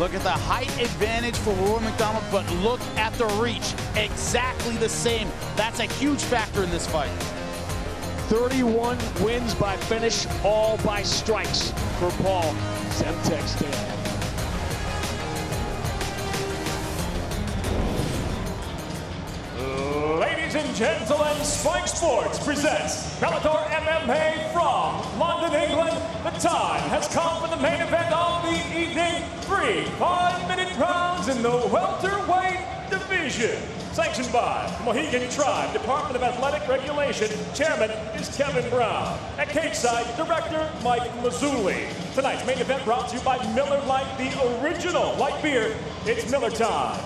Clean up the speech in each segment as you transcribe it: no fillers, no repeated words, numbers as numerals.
Look at the height advantage for Rory MacDonald, but look at the reach. Exactly the same. That's a huge factor in this fight. 31 wins by finish, all by strikes for Paul Semtex Daley. Ladies and gentlemen, Spike Sports presents Bellator MMA from London, England. The time has come for the main event of the evening. 3 5-minute rounds in the welterweight division. Sanctioned by the Mohegan Tribe, Department of Athletic Regulation. Chairman is Kevin Brown. At Cageside, Director Mike Mazzulli. Tonight's main event brought to you by Miller Lite, the original light beer. It's Miller time.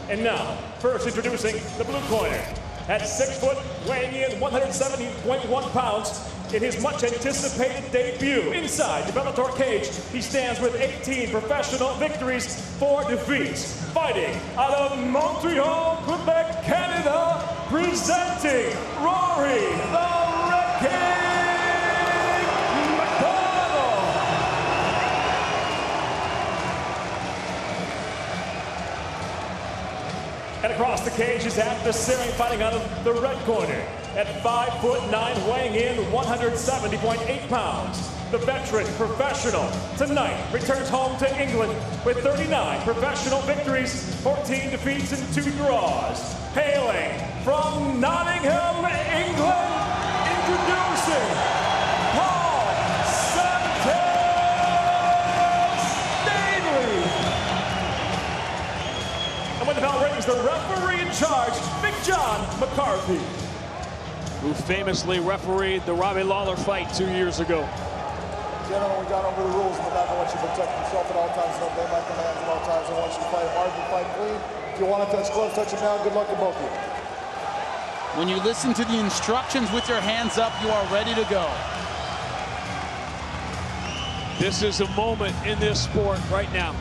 And now, first introducing the blue corner. At 6 foot, weighing in 170.1 pounds, in his much-anticipated debut inside the Bellator cage, he stands with 18 professional victories, 4 defeats. Fighting out of Montreal, Quebec, Canada, presenting Rory the Red King MacDonald. And across the cage is adversary fighting out of the red corner. At 5'9", weighing in 170.8 pounds. The veteran professional tonight returns home to England with 39 professional victories, 14 defeats, and 2 draws. Hailing from Nottingham, England, introducing Paul Semtex Daley. And when the bell rings, the referee in charge, Big John McCarthy, who famously refereed the Robbie Lawler fight 2 years ago. Gentlemen, we got over the rules. We're not going to let you protect yourself at all times. Don't obey my commands at all times. I want you to fight hard and fight clean. If you want to touch gloves, touch them now. Good luck to both of you. When you listen to the instructions with your hands up, you are ready to go. This is a moment in this sport right now.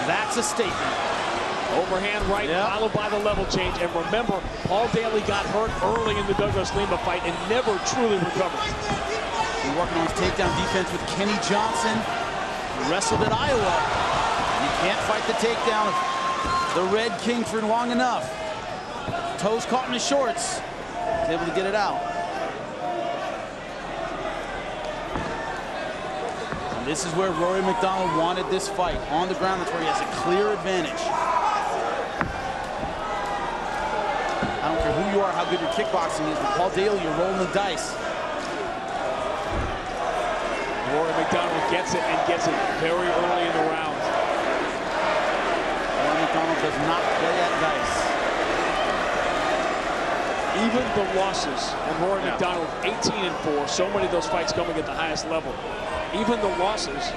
That's a statement. Overhand right, followed by the level change. And remember, Paul Daley got hurt early in the Douglas Lima fight and never truly recovered. He's working on his takedown defense with Kenny Johnson. He wrestled at Iowa. You can't fight the takedown of the Red King for long enough. Toes caught in his shorts. He's able to get it out. This is where Rory MacDonald wanted this fight. On the ground, that's where he has a clear advantage. I don't care who you are, how good your kickboxing is, but Paul Daley, you're rolling the dice. Rory MacDonald gets it, and gets it very early in the round. Rory MacDonald does not play that dice. Even the losses, and Rory MacDonald 18-4, so many of those fights coming at the highest level. Even the losses,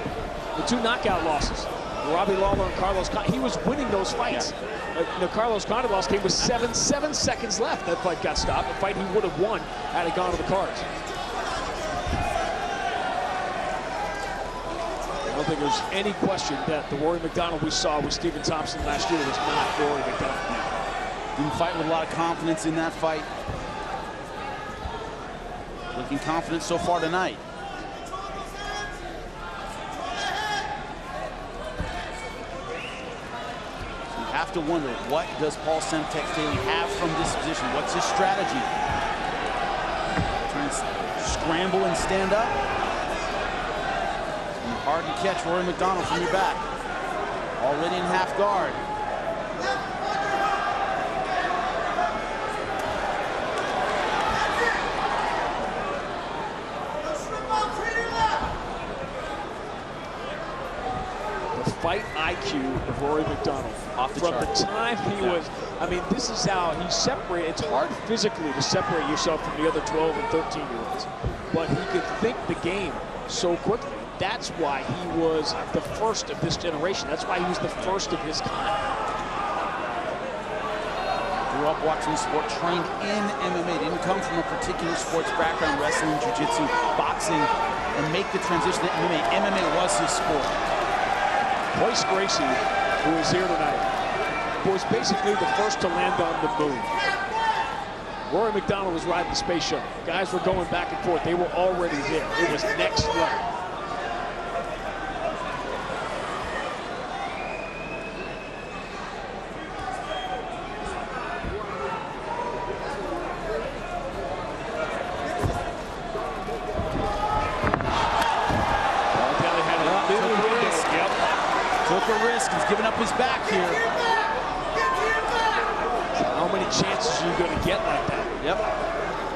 the 2 knockout losses, Robbie Lawler and Carlos Condit, he was winning those fights. The Carlos Condit loss came with 7 seconds left. That fight got stopped, a fight he would have won had it gone to the cards. I don't think there's any question that the Rory MacDonald we saw with Stephen Thompson last year was not Rory MacDonald. Didn't fight with a lot of confidence in that fight. Looking confident so far tonight. Have to wonder, what does Paul Semtex Daley have from this position? What's his strategy? Trying to scramble and stand up. And hard to catch Rory MacDonald from your back. Already in half guard. Fight IQ of Rory MacDonald. From the time he was, I mean, this is how he separated. It's hard physically to separate yourself from the other 12 and 13-year-olds, but he could think the game so quickly. That's why he was the first of this generation. That's why he was the first of his kind. Grew up watching the sport, trained in MMA. Didn't come from a particular sports background, wrestling, jiu-jitsu, boxing, and make the transition to MMA. MMA was his sport. Royce Gracie who is here tonight, was basically the first to land on the moon. Rory MacDonald was riding the space shuttle. Guys were going back and forth. They were already there. It was next level. Took a risk. He's giving up his back here. How many chances are you going to get like that? Yep.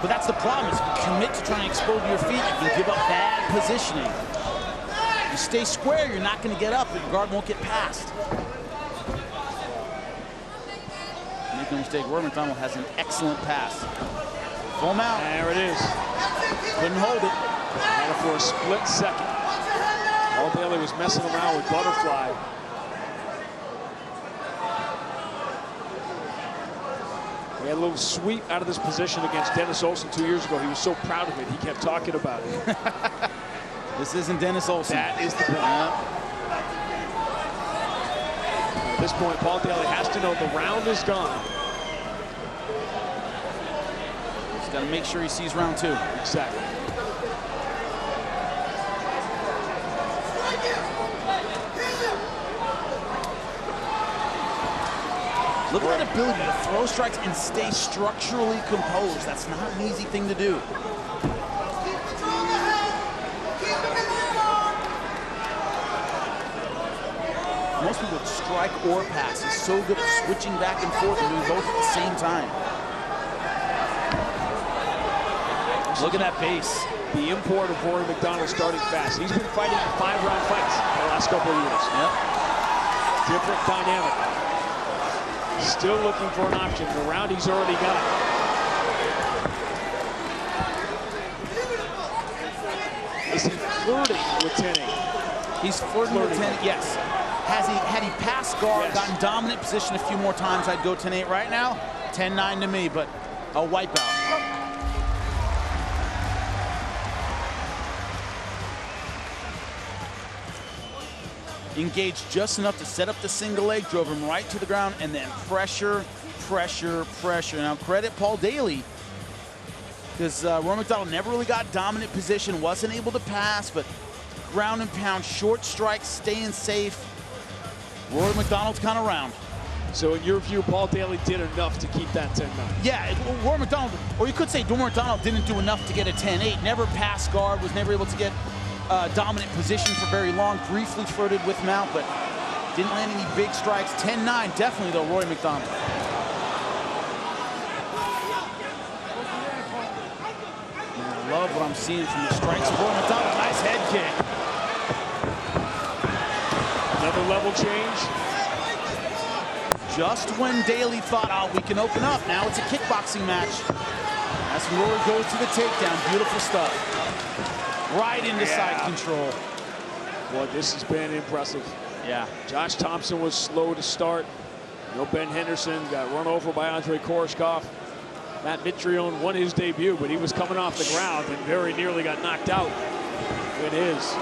But that's the problem. Is you commit to trying to explode your feet, you can give up bad positioning. You stay square, you're not going to get up, but your guard won't get past. Make no mistake, Rory MacDonald has an excellent pass. Full mount. There it is. Couldn't hold it. Had it for a split second. Daley was messing around with butterfly. He had a little sweep out of this position against Dennis Olsen 2 years ago. He was so proud of it, he kept talking about it. This isn't Dennis Olsen. That is the point. At this point, Paul Daley has to know the round is gone. He's got to make sure he sees round 2. Exactly. Look at that ability to throw strikes and stay structurally composed. That's not an easy thing to do. Most people would strike or pass. He's so good at switching back and forth and doing both at the same time. Look at that base. The import of Rory MacDonald starting fast. He's been fighting 5-round fights the last couple of years. Yep. Different dynamic. Still looking for an option. The round he's already got. Is he flirting with 10-8? He's flirting with 10-8, yes. Had he passed guard, yes, gotten dominant position a few more times, I'd go 10-8 right now. 10-9 to me, but a wipeout. Engaged just enough to set up the single leg, drove him right to the ground, and then pressure, pressure, pressure. Now credit Paul Daley, because Rory MacDonald never really got dominant position, wasn't able to pass, but ground and pound, short strikes, staying safe. Rory MacDonald's kind of round. So in your view, Paul Daley did enough to keep that 10-9? Yeah, Rory MacDonald, or you could say Rory MacDonald didn't do enough to get a 10-8. Never passed guard, was never able to get dominant position for very long, briefly flirted with mount, but didn't land any big strikes. 10-9, definitely though, Rory MacDonald. I love what I'm seeing from the strikes of Rory MacDonald. Nice head kick. Another level change. Just when Daley thought, oh, we can open up, now it's a kickboxing match. That's when Rory goes to the takedown. Beautiful stuff. Right into side control. Boy, this has been impressive. Yeah. Josh Thompson was slow to start. No Ben Henderson got run over by Andrei Koreshkov. Matt Mitrione won his debut, but he was coming off the ground and very nearly got knocked out. It is.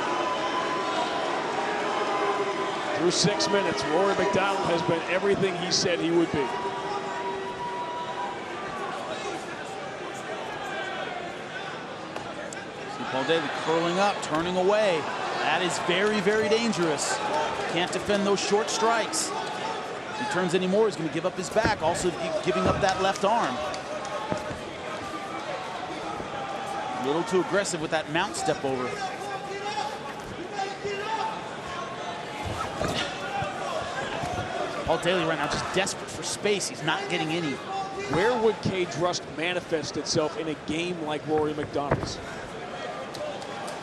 Through 6 minutes, Rory MacDonald has been everything he said he would be. Paul Daley curling up, turning away. That is very, very dangerous. Can't defend those short strikes. If he turns any more, he's going to give up his back, also giving up that left arm. A little too aggressive with that mount step over. Paul Daley right now just desperate for space. He's not getting any. Where would cage rust manifest itself in a game like Rory MacDonald's?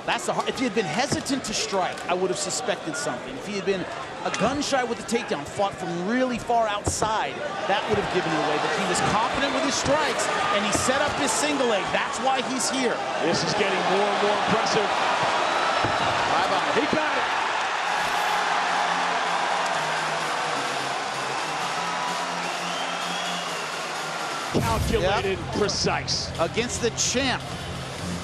That's the hard. If he had been hesitant to strike, I would have suspected something. If he had been a gun shy with the takedown, fought from really far outside, that would have given it away. But he was confident with his strikes, and he set up his single leg. That's why he's here. This is getting more and more impressive. Bye-bye. He got it. Calculated, precise. Against the champ,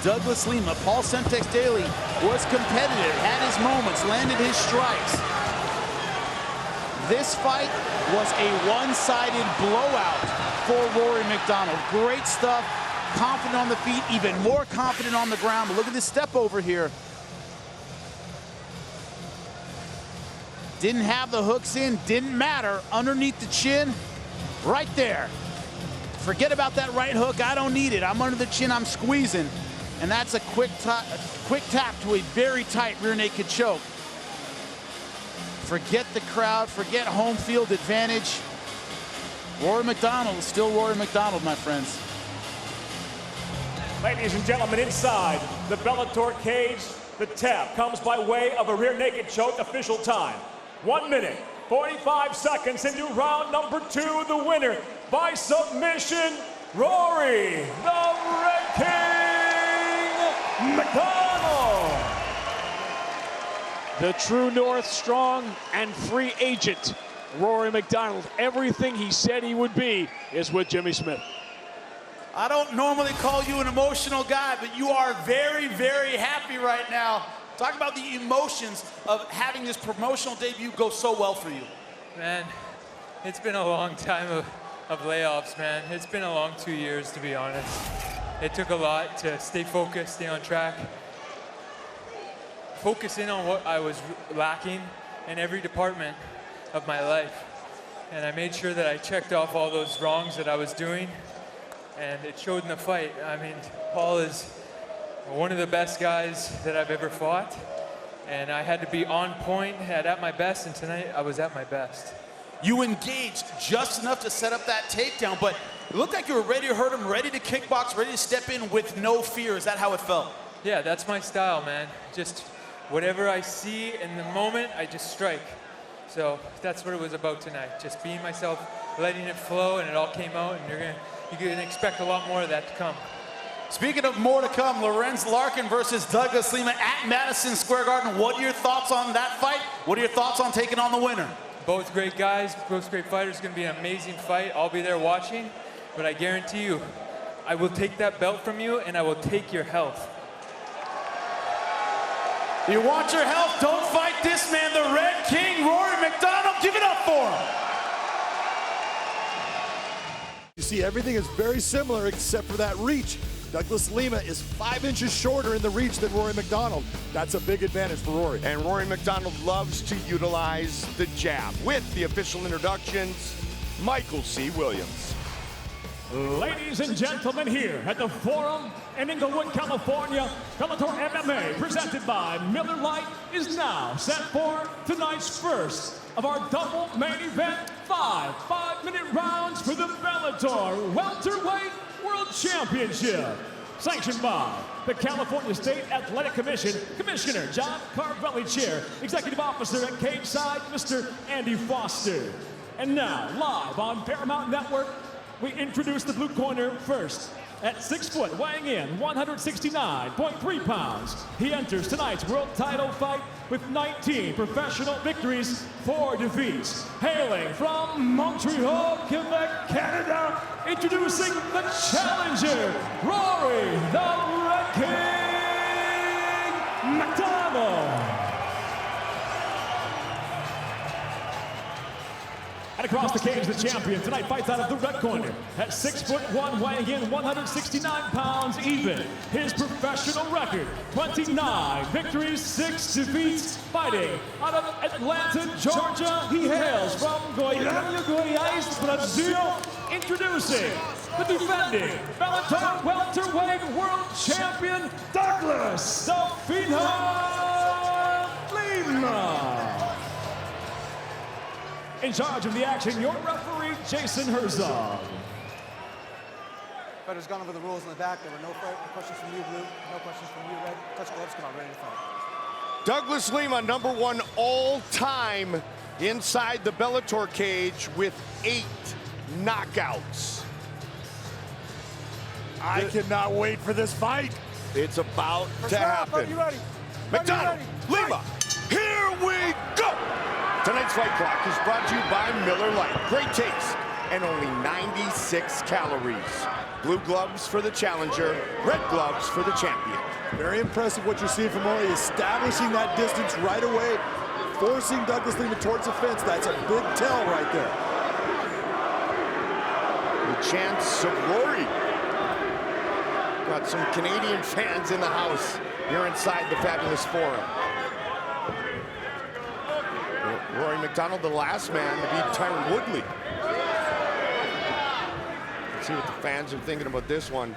Douglas Lima, Paul Semtex Daley was competitive, had his moments, landed his strikes. This fight was a one-sided blowout for Rory MacDonald. Great stuff, confident on the feet, even more confident on the ground. But look at this step over here. Didn't have the hooks in, didn't matter. Underneath the chin, right there. Forget about that right hook, I don't need it. I'm under the chin, I'm squeezing. And that's a quick tap to a very tight rear naked choke. Forget the crowd, forget home field advantage. Rory MacDonald is still Rory MacDonald, my friends. Ladies and gentlemen, inside the Bellator cage, the tap comes by way of a rear naked choke. Official time, 1 minute, 45 seconds into round number 2. The winner by submission, Rory, the Red King, MacDonald. The true north, strong and free agent, Rory MacDonald. Everything he said he would be is with Jimmy Smith. I don't normally call you an emotional guy, but you are very, very happy right now. Talk about the emotions of having this promotional debut go so well for you. Man, it's been a long time of layoffs, man. It's been a long 2 years, to be honest. It took a lot to stay focused, stay on track, focus in on what I was lacking in every department of my life. And I made sure that I checked off all those wrongs that I was doing, and it showed in the fight. I mean, Paul is one of the best guys that I've ever fought, and I had to be on point and at my best, and tonight I was at my best. You engaged just enough to set up that takedown, but it looked like you were ready to hurt him, ready to kickbox, ready to step in with no fear. Is that how it felt? Yeah, that's my style, man. Just whatever I see in the moment, I just strike. So that's what it was about tonight. Just being myself, letting it flow, and it all came out, and you can expect a lot more of that to come. Speaking of more to come, Lorenz Larkin versus Douglas Lima at Madison Square Garden. What are your thoughts on that fight? What are your thoughts on taking on the winner? Both great guys, both great fighters. It's going to be an amazing fight. I'll be there watching, but I guarantee you, I will take that belt from you, and I will take your health. You want your health? Don't fight this man, the Red King, Rory MacDonald. Give it up for him. You see, everything is very similar except for that reach. Douglas Lima is 5 inches shorter in the reach than Rory MacDonald. That's a big advantage for Rory. And Rory MacDonald loves to utilize the jab. With the official introductions, Michael C. Williams. Ladies and gentlemen, here at the Forum in Inglewood, California, Bellator MMA, presented by Miller Lite, is now set for tonight's first of our double main event, 5-minute rounds for the Bellator Welterweight World Championship. Sanctioned by the California State Athletic Commission, Commissioner John Carvelli, Chair, Executive Officer at Cage Side, Mr. Andy Foster. And now, live on Paramount Network, we introduce the blue corner first. At 6 foot, weighing in 169.3 pounds, he enters tonight's world title fight with 19 professional victories, 4 defeats. Hailing from Montreal, Quebec, Canada, introducing the challenger, Rory the Red King MacDonald. And across the cage, the champion tonight fights out of the red corner at 6'1", weighing in 169 pounds even. His professional record, 29 victories, 6 defeats, fighting out of Atlanta, Georgia. He hails from Goiânia, Goiás, Brazil. Introducing the defending Bellator welterweight world champion, Douglas "The Phenom" Lima. In charge of the action, your referee, Jason Herzog. Fighters gone over the rules in the back. There were no questions from you, Blue. No questions from you, Red. Touch gloves, come on, ready to fight. Douglas Lima, #1 all-time inside the Bellator cage with 8 knockouts. I cannot wait for this fight. It's about to happen. Are you ready? MacDonald, Lima, here we go! Tonight's fight clock is brought to you by Miller Lite. Great taste and only 96 calories. Blue gloves for the challenger, red gloves for the champion. Very impressive what you're seeing from Rory, establishing that distance right away. forcing Douglas Lima towards the fence. That's a big tell right there. The chance of Rory. Got some Canadian fans in the house here inside the Fabulous Forum. Rory MacDonald, the last man to beat Tyron Woodley. Let's see what the fans are thinking about this one.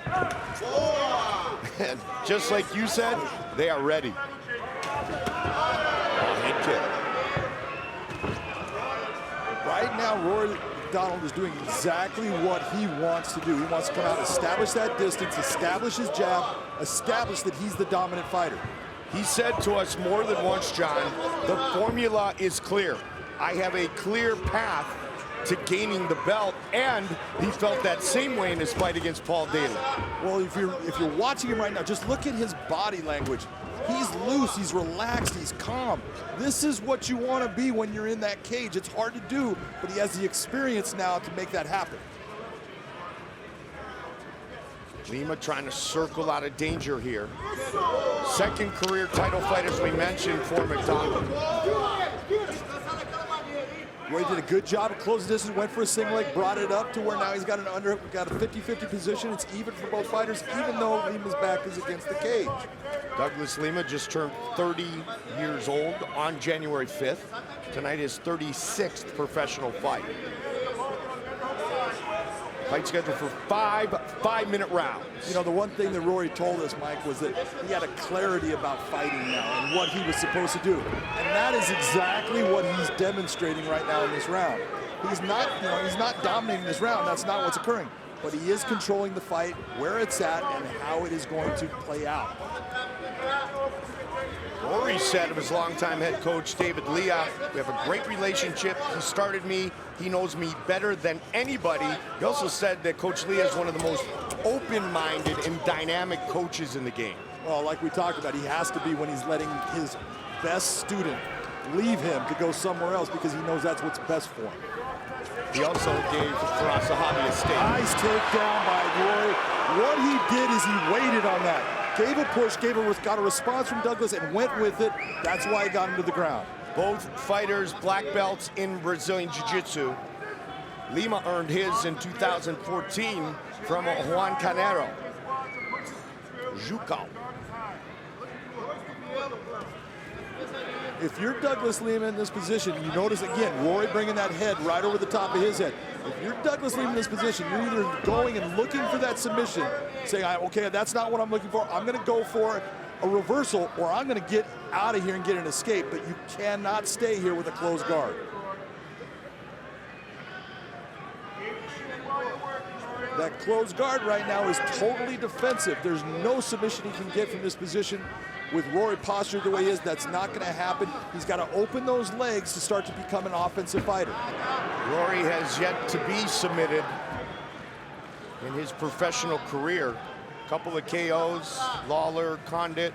And just like you said, they are ready. Head kick. Right now, Rory MacDonald is doing exactly what he wants to do. He wants to come out, establish that distance, establish his jab, establish that he's the dominant fighter. He said to us more than once, John, the formula is clear. I have a clear path to gaining the belt, and he felt that same way in his fight against Paul Daley. Well, if you're watching him right now, just look at his body language. He's loose, he's relaxed, he's calm. This is what you want to be when you're in that cage. It's hard to do, but he has the experience now to make that happen. Lima trying to circle out of danger here. Second career title fight, as we mentioned, for MacDonald. Roy did a good job of closing distance, went for a single leg, brought it up to where now he's got a 50-50 position. It's even for both fighters, even though Lima's back is against the cage. Douglas Lima just turned 30 years old on January 5th. Tonight his 36th professional fight. Fight scheduled for 5-minute rounds. You know, the one thing that Rory told us, Mike, was that he had a clarity about fighting now and what he was supposed to do. And that is exactly what he's demonstrating right now in this round. He's not, he's not dominating this round. That's not what's occurring. But he is controlling the fight, where it's at, and how it is going to play out. Rory said of his longtime head coach, David Leah, we have a great relationship. He started me. He knows me better than anybody. He also said that Coach Leah is one of the most open-minded and dynamic coaches in the game. Well, like we talked about, he has to be when he's letting his best student leave him to go somewhere else because he knows that's what's best for him. He also gave Farasahabi a stake. Nice takedown by Rory. What he did is he waited on that. Gave a push, got a response from Douglas and went with it. That's why he got him to the ground. Both fighters black belts in Brazilian Jiu-Jitsu. Lima earned his in 2014 from Juan Canero. Jucal. If you're Douglas Lima in this position, you notice again, Rory bringing that head right over the top of his head. If you're Douglas Lima in this position, you're either going and looking for that submission, saying, okay, that's not what I'm looking for. I'm going to go for a reversal, or I'm going to get out of here and get an escape, but you cannot stay here with a closed guard. That closed guard right now is totally defensive. There's no submission he can get from this position. With Rory postured the way he is, that's not going to happen. He's got to open those legs to start to become an offensive fighter. Rory has yet to be submitted in his professional career. A couple of KOs, Lawler, Condit,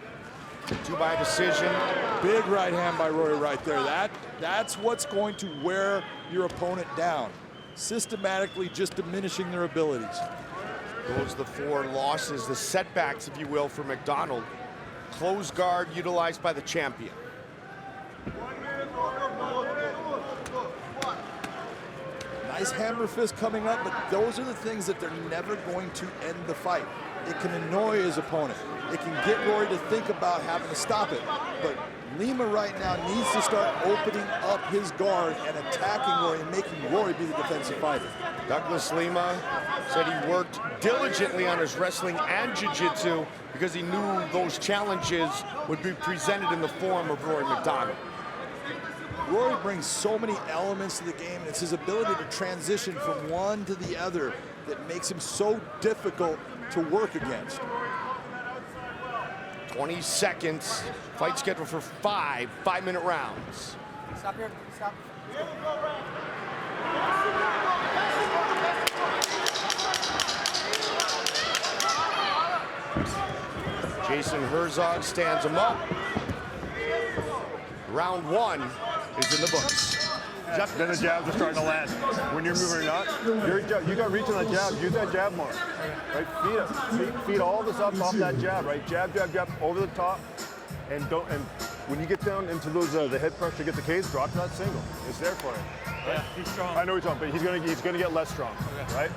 2 by decision. Big right hand by Rory right there. That's what's going to wear your opponent down. Systematically just diminishing their abilities. Those are the 4 losses, the setbacks, if you will, for MacDonald. Closed guard utilized by the champion. Nice hammer fist coming up, but those are the things that they're never going to end the fight. It can annoy his opponent. It can get Rory to think about having to stop it. But Lima right now needs to start opening up his guard and attacking Rory and making Rory be the defensive fighter. Douglas Lima said he worked diligently on his wrestling and jiu-jitsu because he knew those challenges would be presented in the form of Rory MacDonald. Rory brings so many elements to the game, and it's his ability to transition from one to the other that makes him so difficult to work against. 20 seconds. Fight scheduled for 5-minute rounds. Stop here. Stop. Jason Herzog stands him up. Round 1 is in the books. Then the jabs are starting to land. When you're moving up, you got reach on that jab. Use that jab more. Right? Feed it. Feed all this up off that jab. Right? Jab, jab, jab over the top, and when you get down into those the head pressure, get the cage, drop that single. It's there for him. Right? Yeah, he's strong. I know he's strong, but he's gonna get less strong, right?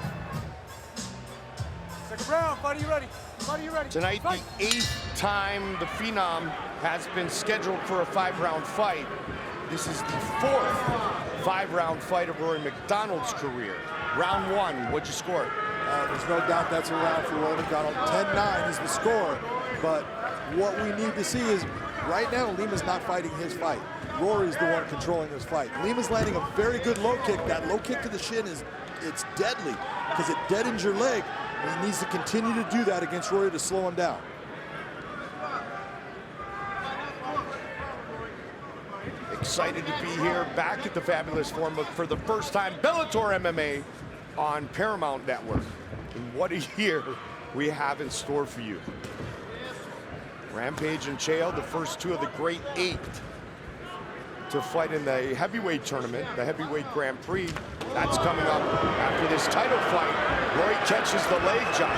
Second round, fight, are you ready? Fight, are you ready? Tonight, Fight. the 8th time the Phenom has been scheduled for a 5-round fight. This is the 4th 5-round fight of Rory MacDonald's career. Round 1, what'd you score? There's no doubt that's a round for Rory MacDonald. 10-9 is the score, but what we need to see is right now Lima's not fighting his fight. Rory's the one controlling this fight. Lima's landing a very good low kick. That low kick to the shin it's deadly because it deadens your leg. And he needs to continue to do that against Rory to slow him down. Excited to be here, back at the fabulous Forum for the first time, Bellator MMA on Paramount Network. And what a year we have in store for you. Rampage and Chael, the first 2 of the great 8 to fight in the heavyweight tournament, the heavyweight Grand Prix. That's coming up after this title fight. Rory catches the leg, John.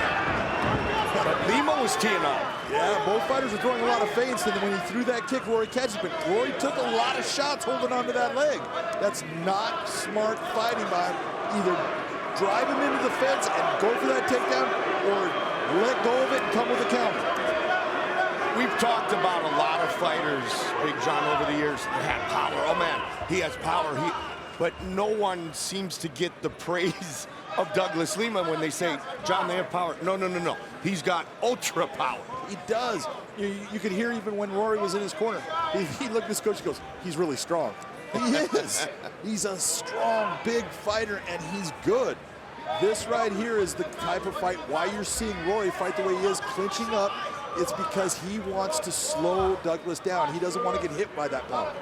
But Lima was teeing up. Yeah, both fighters are throwing a lot of feints, and then when he threw that kick, Rory catches it. But Rory took a lot of shots holding onto that leg. That's not smart fighting by him. Either drive him into the fence and go for that takedown, or let go of it and come with a counter. We've talked about a lot of fighters, Big John, over the years that have power. Oh man, he has power. But no one seems to get the praise of Douglas Lima when they say, John, they have power. No. He's got ultra power. He does. You could hear even when Rory was in his corner. He looked at his coach and goes, he's really strong. He is. He's a strong, big fighter, and he's good. This right here is the type of fight why you're seeing Rory fight the way he is, clinching up. It's because he wants to slow Douglas down. He doesn't want to get hit by that power.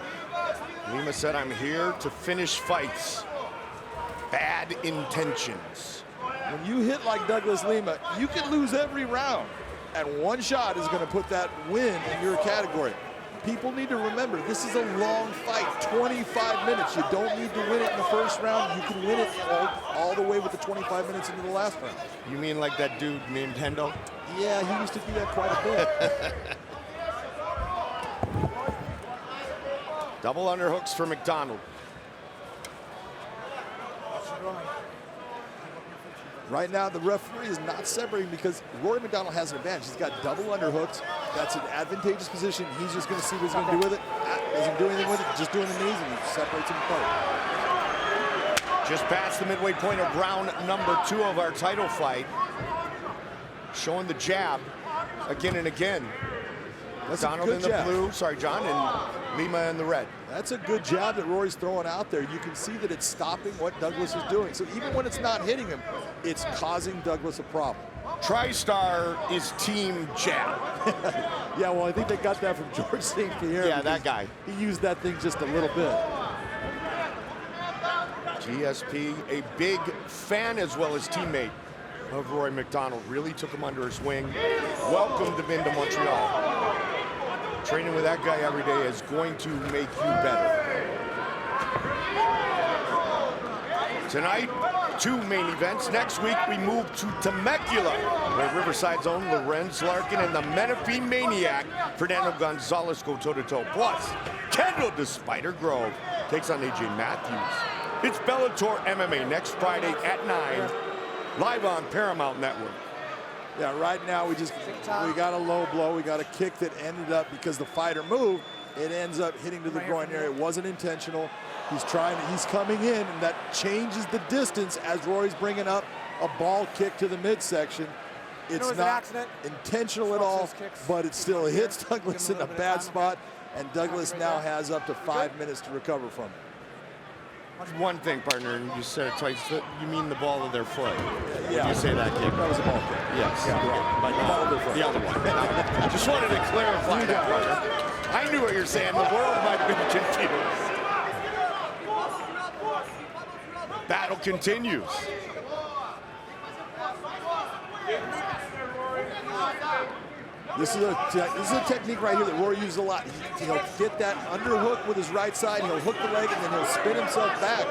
Lima said, I'm here to finish fights. Bad intentions. When you hit like Douglas Lima, you can lose every round. And one shot is going to put that win in your category. People need to remember, this is a long fight, 25 minutes. You don't need to win it in the first round. You can win it all the way with the 25 minutes into the last round. You mean like that dude named Hendo? Yeah, he used to do that quite a bit. Double underhooks for MacDonald. Right now, the referee is not separating because Rory MacDonald has an advantage. He's got double underhooks. That's an advantageous position. He's just going to see what he's going to do with it. Doesn't do anything with it, just doing the knees, and he separates them apart. Just past the midway point of round number 2 of our title fight. Showing the jab again and again. MacDonald in the blue, sorry, John, and Lima in the red. That's a good jab that Rory's throwing out there. You can see that it's stopping what Douglas is doing. So even when it's not hitting him, it's causing Douglas a problem. TriStar is team jab. Yeah, well, I think they got that from George St. Pierre. Yeah, that guy. He used that thing just a little bit. GSP, a big fan as well as teammate of Rory MacDonald. Really took him under his wing. Welcomed him into Montreal. Training with that guy every day is going to make you better. Tonight, 2 main events. Next week, we move to Temecula, where Riverside's own Lorenz Larkin and the Menifee Maniac, Fernando Gonzalez, go toe-to-toe. Plus, Kendall the Spider Grove takes on AJ Matthews. It's Bellator MMA next Friday at 9, live on Paramount Network. Yeah, right now we got a low blow. We got a kick that ended up, because the fighter moved, it ends up hitting to the groin area. It wasn't intentional. He's coming in, and that changes the distance as Rory's bringing up a ball kick to the midsection. It's not intentional at all, but it still hits Douglas in a bad spot, and Douglas now has up to 5 minutes to recover from it. One thing, partner, and you said it twice, you mean the ball of their foot. Yeah. Did you say that, kick? That was a ball kick. Yes. Yeah, But ball of their foot. the other one. Just wanted to clarify that, partner. I knew what you're saying. The world might have been confused. Battle continues. This is a technique right here that Rory uses a lot. He'll get that underhook with his right side, he'll hook the leg, and then he'll spin himself back,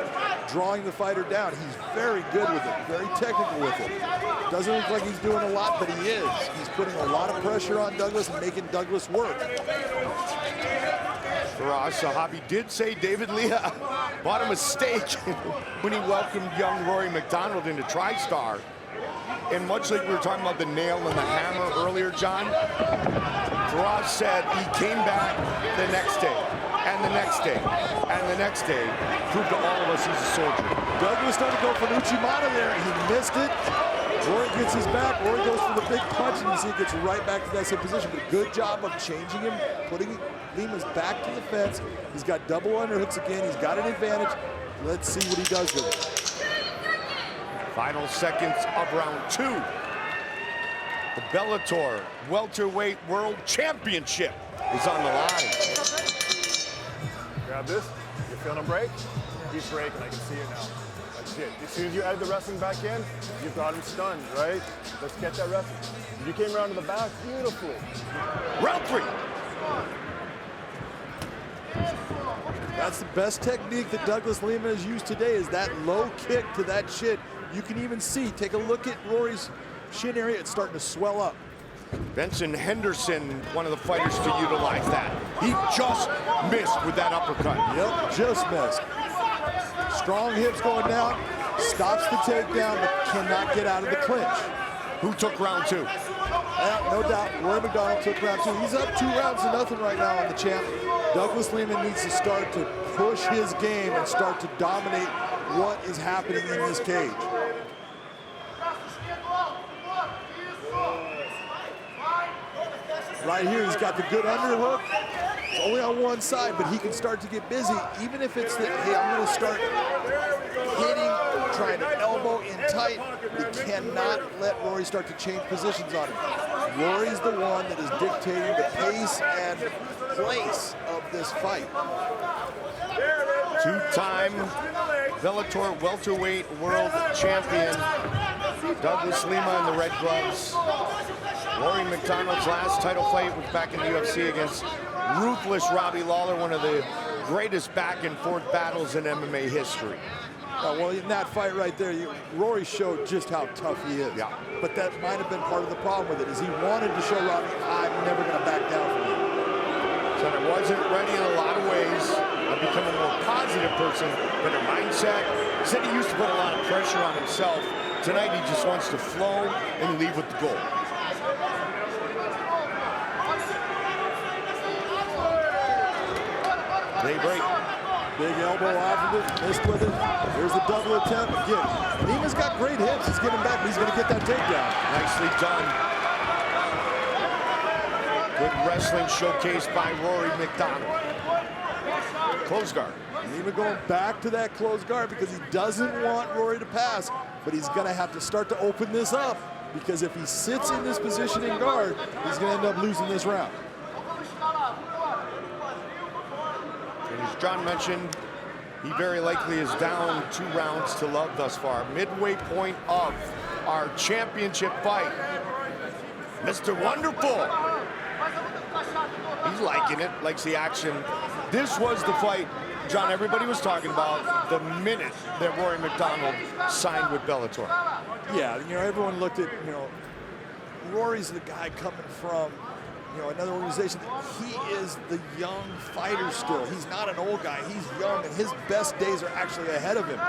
drawing the fighter down. He's very good with it, very technical with it. Doesn't look like he's doing a lot, but he is. He's putting a lot of pressure on Douglas and making Douglas work. Faraz Sahabi did say David Leah bought a mistake when he welcomed young Rory MacDonald into TriStar. And much like we were talking about the nail and the hammer earlier, John, Faraz said he came back the next day, and the next day, and the next day, proved to all of us he's a soldier. Douglas started to go for an Uchimata there. He missed it. Rory gets his back. Rory goes for the big punch, and you see he gets right back to that same position. But good job of changing him, putting Lima's back to the fence. He's got double underhooks again. He's got an advantage. Let's see what he does with it. Final seconds of round 2. The Bellator Welterweight World Championship is on the line. Grab this. You're feeling a break? He's breaking. I can see it now. That's it. As soon as you add the wrestling back in, you've got him stunned, right? Let's get that wrestling. You came around to the back beautifully. Round 3. That's the best technique that Douglas Lima has used today, is that low kick to that shin. You can even see, take a look at Rory's shin area, it's starting to swell up. Benson Henderson, one of the fighters to utilize that. He just missed with that uppercut. Yep, just missed. Strong hips going down, stops the takedown, but cannot get out of the clinch. Who took round 2? No doubt, Rory MacDonald took round 2. He's up 2 rounds to nothing right now on the champ. Douglas Lima needs to start to push his game and start to dominate what is happening in this cage. Right here, he's got the good underhook. It's only on one side, but he can start to get busy, even if it's that, hey, I'm going to start hitting, trying to elbow in tight. He cannot let Rory start to change positions on him. Rory's the one that is dictating the pace and place of this fight. 2-time Bellator Welterweight World Champion Douglas Lima in the red gloves. Rory MacDonald's last title fight was back in the UFC against ruthless Robbie Lawler, one of the greatest back and forth battles in MMA history. Well, in that fight right there, Rory showed just how tough he is. Yeah. But that might have been part of the problem with it, is he wanted to show Robbie, I'm never going to back down from you. Said I wasn't ready in a lot of ways. I've become a more positive person, better mindset. Said he used to put a lot of pressure on himself. Tonight he just wants to flow and leave with the goal. They break. Big elbow off of it, missed with it. Here's the double attempt again. Lima's got great hips. He's getting back, but he's going to get that takedown. Nicely done. Good wrestling showcased by Rory MacDonald. Close guard. Lima going back to that close guard because he doesn't want Rory to pass, but he's going to have to start to open this up, because if he sits in this position in guard, he's going to end up losing this round. And as John mentioned, he very likely is down 2 rounds to love thus far. Midway point of our championship fight. Mr. Wonderful. He's liking it, likes the action. This was the fight, John, everybody was talking about the minute that Rory MacDonald signed with Bellator. Yeah, everyone looked at, Rory's the guy coming from, another organization. He is the young fighter still. He's not an old guy. He's young, and his best days are actually ahead of him.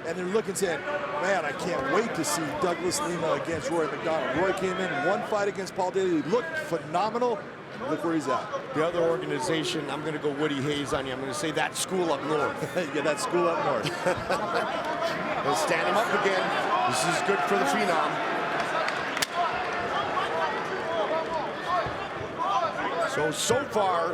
And they're looking, saying, man, I can't wait to see Douglas Lima against Rory MacDonald. Rory came in one fight against Paul Daley. He looked phenomenal. Look where he's at. The other organization, I'm going to go Woody Hayes on you. I'm going to say that school up north. Yeah, that school up north. They'll stand him up again. This is good for the Phenom. So far,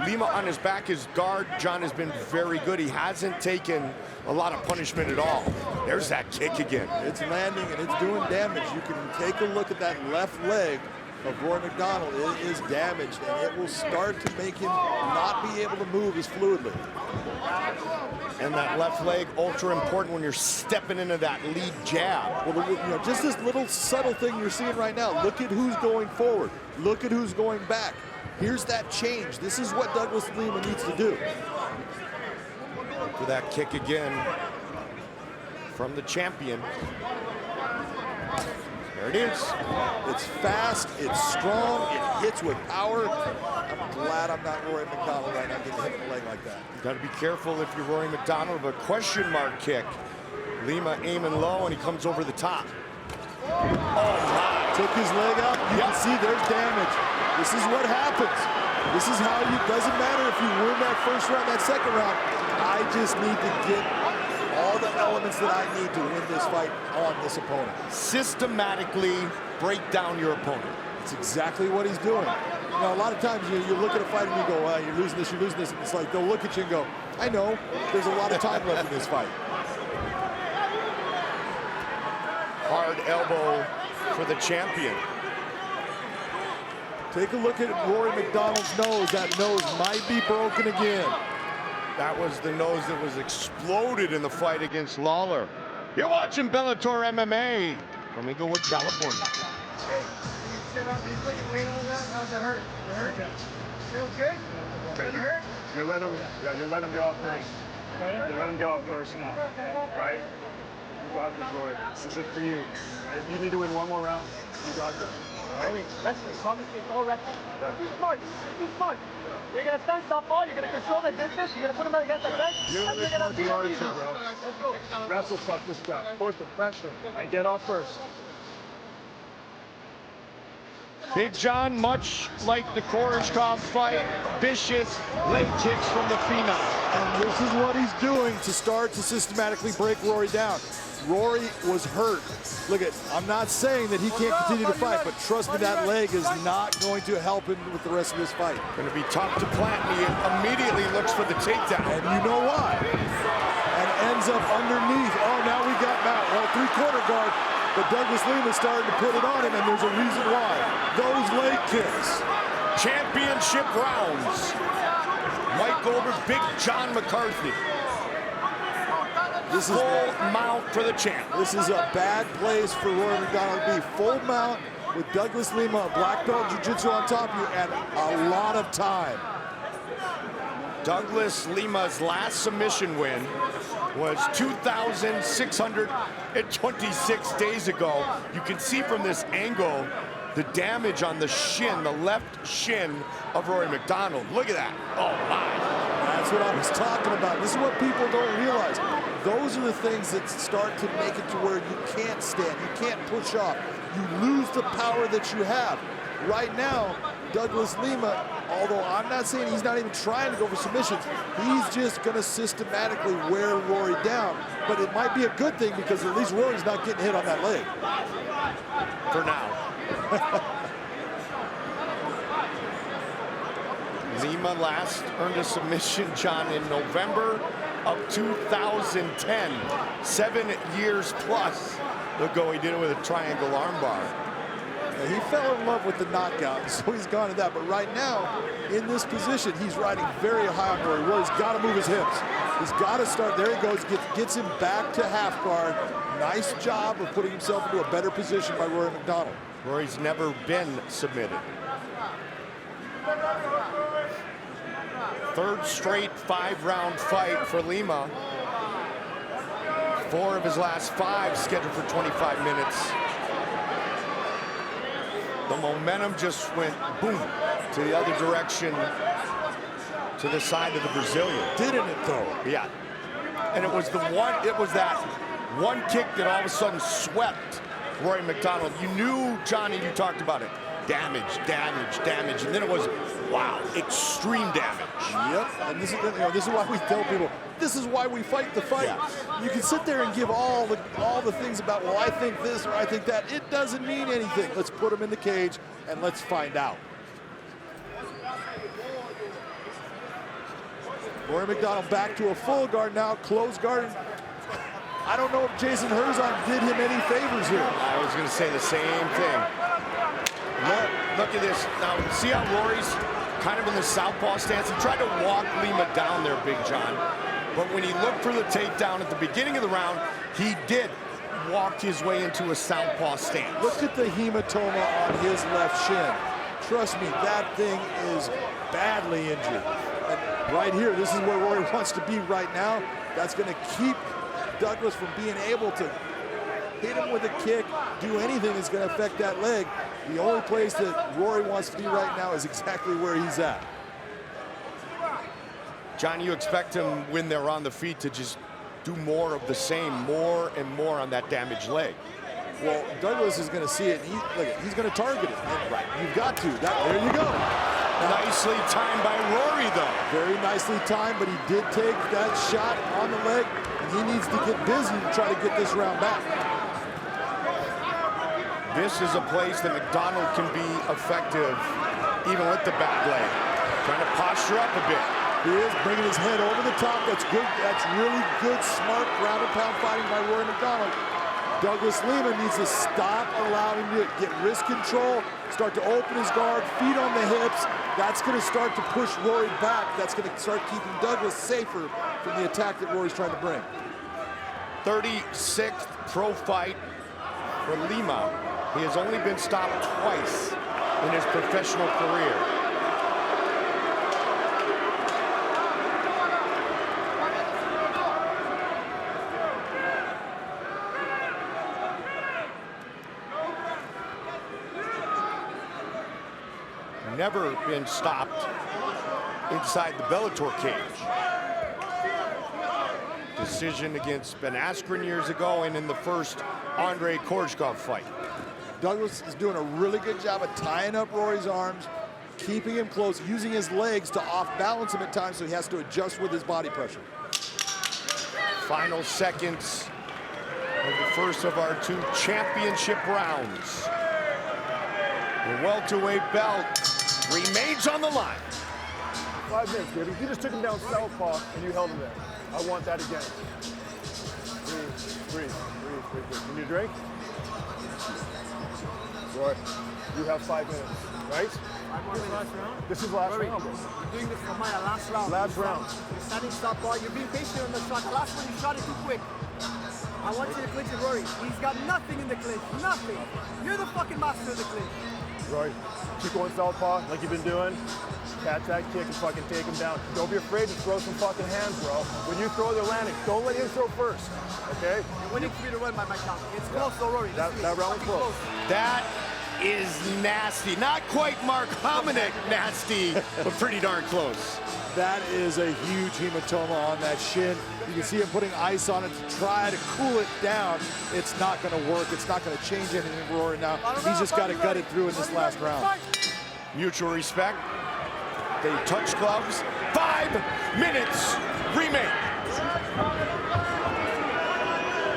Lima on his back, his guard, John, has been very good. He hasn't taken a lot of punishment at all. There's that kick again. It's landing and it's doing damage. You can take a look at that left leg. of Rory MacDonald is damaged, and it will start to make him not be able to move as fluidly. And that left leg, ultra important when you're stepping into that lead jab. Well, you know, just this little subtle thing you're seeing right now. Look at who's going forward. Look at who's going back. Here's that change. This is what Douglas Lima needs to do. For that kick again from the champion. There it is. It's fast, it's strong, it hits with power. I'm glad I'm not Rory MacDonald right now getting hit in the leg like that. You got to be careful if you're Rory MacDonald of a question mark kick. Lima aiming low, and he comes over the top. Oh my. Took his leg out. You can see there's damage. This is what happens. This is how you, doesn't matter if you win that first round, that second round. I just need to get all the elements that I need to win this fight on this opponent. Systematically break down your opponent. It's exactly what he's doing. You know, a lot of times you look at a fight and you go, well, you're losing this, and it's like they'll look at you and go, I know, there's a lot of time left in this fight. Hard elbow for the champion. Take a look at Rory MacDonald's nose. That nose might be broken again. That was the nose that was exploded in the fight against Lawler. You're watching Bellator MMA from Inglewood, California. How's that hurt? It hurt? Feels good? Does it hurt? You let him go off first. You let him go off first now, right? You got this, Roy. This is for you. You need to win one more round. You got this. Wait, wrestling, it's all wrestling. Be smart, be smart. You're gonna stand southpaw, you're gonna control the distance, you're gonna put him against the bench, and you're gonna beat him. Let's go. Wrestle, fuck this guy. Force the pressure. And get off first. Big John, much like the Koreshkov fight, vicious leg kicks from the phenom. And this is what he's doing to start to systematically break Rory down. Rory was hurt. Look at, I'm not saying that he can't continue to fight, but trust me, that leg is not going to help him with the rest of this fight. Going to be tough to plant, and he immediately looks for the takedown. And you know why. And ends up underneath. Oh, now we got Matt. Well, three-quarter guard, but Douglas Lima started to put it on him, and there's a reason why. Those leg kicks. Championship rounds. Mike Goldberg, Big John McCarthy. This is full mount for the champ. This is a bad place for Rory MacDonald to be. Full mount with Douglas Lima, a black belt jiu-jitsu on top of you, and a lot of time. Douglas Lima's last submission win was 2,626 days ago. You can see from this angle the damage on the shin, the left shin of Rory MacDonald. Look at that. Oh, my. That's what I was talking about. This is what people don't realize. Those are the things that start to make it to where you can't stand, you can't push off. You lose the power that you have. Right now, Douglas Lima, although I'm not saying he's not even trying to go for submissions, he's just going to systematically wear Rory down. But it might be a good thing because at least Rory's not getting hit on that leg. For now. Lima last earned a submission, John, in November of 2010. 7 years plus ago, he did it with a triangle armbar. He fell in love with the knockout, so he's gone to that. But right now, in this position, he's riding very high on Rory. Rory's got to move his hips. He's got to start. There he goes. Gets him back to half guard. Nice job of putting himself into a better position by Rory MacDonald. Rory's never been submitted. Third straight 5-round fight for Lima. 4 of his last 5 scheduled for 25 minutes. The momentum just went boom to the other direction, to the side of the Brazilian. Didn't it though? Yeah. And it was that one kick that all of a sudden swept Rory MacDonald. You knew, Johnny, you talked about it. Damage, damage, damage. And then it was, wow, extreme damage. Yep. And this is, this is why we tell people, this is why we fight the fight. Yeah. You can sit there and give all the things about, well, I think this or I think that. It doesn't mean anything. Let's put them in the cage and let's find out. Rory MacDonald back to a full guard now, closed guard. I don't know if Jason Herzog did him any favors here. I was going to say the same thing. look at this. Now, see how Rory's kind of in the southpaw stance? He tried to walk Lima down there, Big John. But when he looked for the takedown at the beginning of the round, he did walk his way into a southpaw stance. Look at the hematoma on his left shin. Trust me, that thing is badly injured. And right here, this is where Rory wants to be right now. That's going to keep Douglas from being able to hit him with a kick, do anything that's going to affect that leg. The only place that Rory wants to be right now is exactly where he's at. John, you expect him when they're on the feet to just do more of the same, more and more on that damaged leg. Well, Douglas is going to see it. He's going to target it. Right. You've got to. There you go. Nicely timed by Rory, though. Very nicely timed, but he did take that shot on the leg, and he needs to get busy to try to get this round back. This is a place that MacDonald can be effective, even with the bad leg. Trying to posture up a bit. He is bringing his head over the top. That's good. That's really good, smart ground and pound fighting by Rory MacDonald. Douglas Lima needs to stop allowing him to get wrist control, start to open his guard, feet on the hips. That's going to start to push Rory back. That's going to start keeping Douglas safer from the attack that Rory's trying to bring. 36th pro fight for Lima. He has only been stopped twice in his professional career. Never been stopped inside the Bellator cage. Decision against Ben Askren years ago and in the first Andrei Korshkov fight. Douglas is doing a really good job of tying up Rory's arms, keeping him close, using his legs to off-balance him at times, so he has to adjust with his body pressure. Final seconds of the first of our two championship rounds. The welterweight belt remains on the line. 5 minutes, baby. You just took him down southpaw and you held him there. I want that again. Breathe. You need a drink? Roy, you have 5 minutes, right? 5 more minutes. Last round? This is last Rory, round, bro. You're doing this for my last round. Last round. You're standing southpaw. You're being patient on the shot. The last one you shot it too quick. I want you to clinch it, Rory. He's got nothing in the clinch. Nothing. You're the fucking master of the clinch. Roy, keep going southpaw like you've been doing. Catch that kick and fucking take him down. Don't be afraid to throw some fucking hands, bro. When you throw, they're landing. Don't let him throw first, okay? You're winning 3-1 by my count. It's close though, Rory. That round was close. That is nasty. Not quite Mark Hominick nasty, but pretty darn close. That is a huge hematoma on that shin. You can see him putting ice on it to try to cool it down. It's not going to work. It's not going to change anything for Rory now. He's just got to gut it through in this last round. Mutual respect. They touch gloves. 5 minutes remain.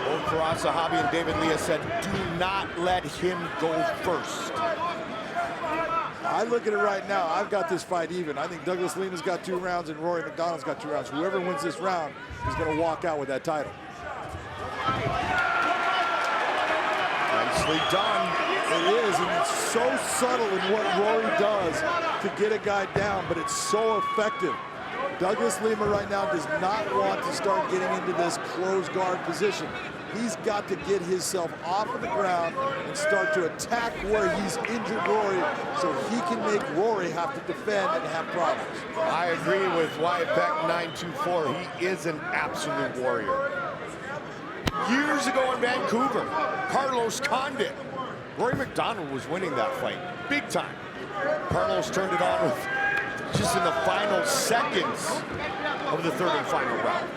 Both Firas Zahabi and David Lea said, do not let him go first. I look at it right now. I've got this fight even. I think Douglas Lima's got 2 rounds and Rory MacDonald's got 2 rounds. Whoever wins this round is going to walk out with that title. Nicely done. It is, and it's so subtle in what Rory does to get a guy down, but it's so effective. Douglas Lima right now does not want to start getting into this closed guard position. He's got to get himself off of the ground and start to attack where he's injured Rory so he can make Rory have to defend and have problems. I agree with Wyatt Beck 924. He is an absolute warrior. Years ago in Vancouver, Carlos Condit. Rory MacDonald was winning that fight, big time. Carlos turned it on with just in the final seconds of the third and final round.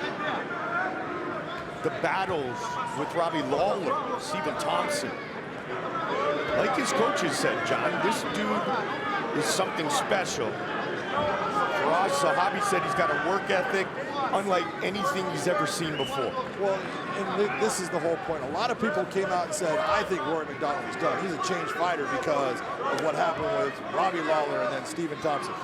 The battles with Robbie Lawler, Stephen Thompson. Like his coaches said, John, this dude is something special. Firas Zahabi said he's got a work ethic unlike anything he's ever seen before. Well, and this is the whole point. A lot of people came out and said, I think Rory MacDonald is done. He's a changed fighter because of what happened with Robbie Lawler and then Stephen Thompson.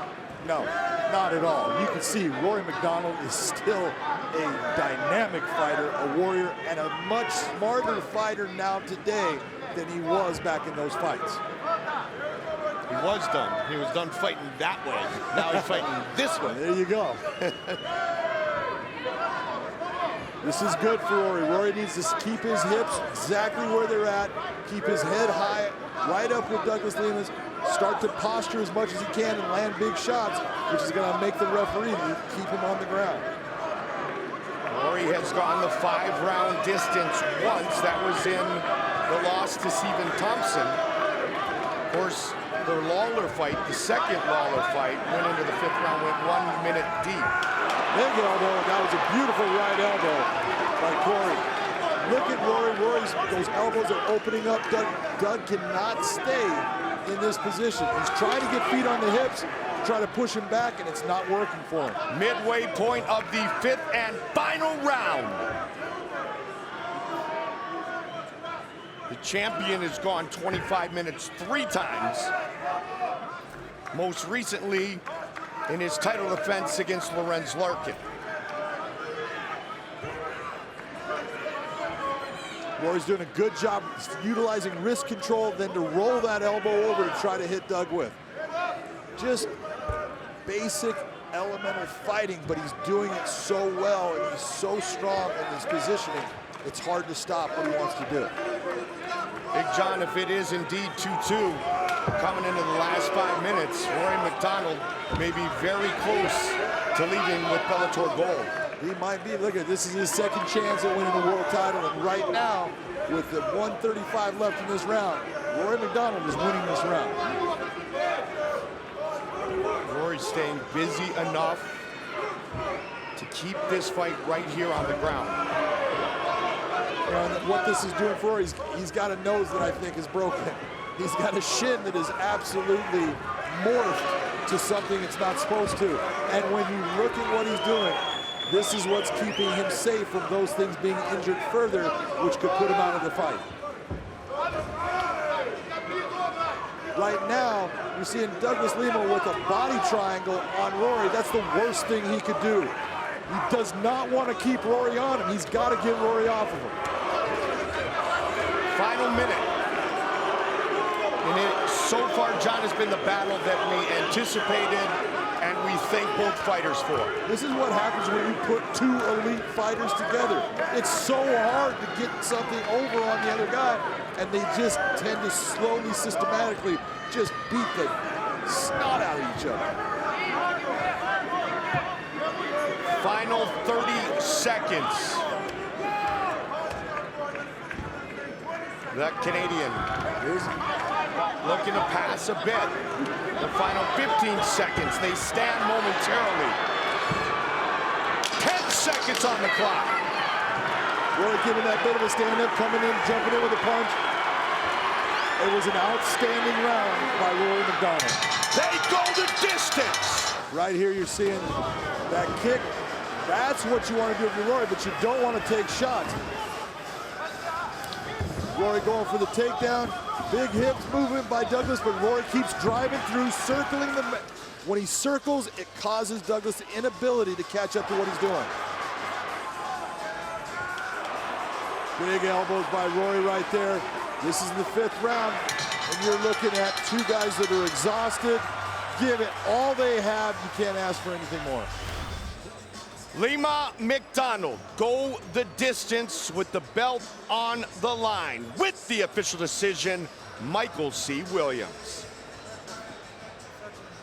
No, not at all. You can see Rory MacDonald is still a dynamic fighter, a warrior, and a much smarter fighter now today than he was back in those fights. He was done. He was done fighting that way. Now he's fighting this way. There you go. This is good for Rory. Rory needs to keep his hips exactly where they're at, keep his head high, right up with Douglas Lima's, start to posture as much as he can and land big shots, which is going to make the referee keep him on the ground. Rory has gone the 5-round distance once. That was in the loss to Stephen Thompson. Of course, the Lawler fight, the second Lawler fight, went into the 5th round, went 1 minute deep. Big elbow. That was a beautiful right elbow by Corey. Look at Rory. Those elbows are opening up. Doug cannot stay in this position. He's trying to get feet on the hips, try to push him back, and it's not working for him. Midway point of the 5th and final round. The champion has gone 25 minutes 3 times. Most recently in his title defense against Lorenz Larkin. Rory's doing a good job utilizing wrist control, then to roll that elbow over to try to hit Doug with. Just basic elemental fighting, but he's doing it so well and he's so strong in his positioning. It's hard to stop what he wants to do. Big John, if it is indeed 2-2, coming into the last 5 minutes, Rory MacDonald may be very close to leaving with Bellator gold. He might be. Look at this, is his second chance at winning the world title, and right now, with the 135 left in this round, Rory MacDonald is winning this round. Rory's staying busy enough to keep this fight right here on the ground. And what this is doing for Rory, he's got a nose that I think is broken. He's got a shin that is absolutely morphed to something it's not supposed to. And when you look at what he's doing, this is what's keeping him safe from those things being injured further, which could put him out of the fight. Right now, you're seeing Douglas Lima with a body triangle on Rory. That's the worst thing he could do. He does not want to keep Rory on him. He's got to get Rory off of him. Final minute. And so far, John, has been the battle that we anticipated and we thank both fighters for. This is what happens when you put 2 elite fighters together. It's so hard to get something over on the other guy, and they just tend to slowly, systematically just beat the snot out of each other. Final 30 seconds. The Canadian is looking to pass a bit. The final 15 seconds, they stand momentarily. 10 seconds on the clock. Rory giving that bit of a stand-up, coming in, jumping in with a punch. It was an outstanding round by Rory MacDonald. They go the distance. Right here, you're seeing that kick. That's what you want to do if you're Rory, but you don't want to take shots. Rory going for the takedown. Big hips movement by Douglas, but Rory keeps driving through, circling the... When he circles, it causes Douglas the inability to catch up to what he's doing. Big elbows by Rory right there. This is the 5th round, and you're looking at 2 guys that are exhausted. Give it all they have. You can't ask for anything more. Lima MacDonald go the distance with the belt on the line. With the official decision, Michael C. Williams.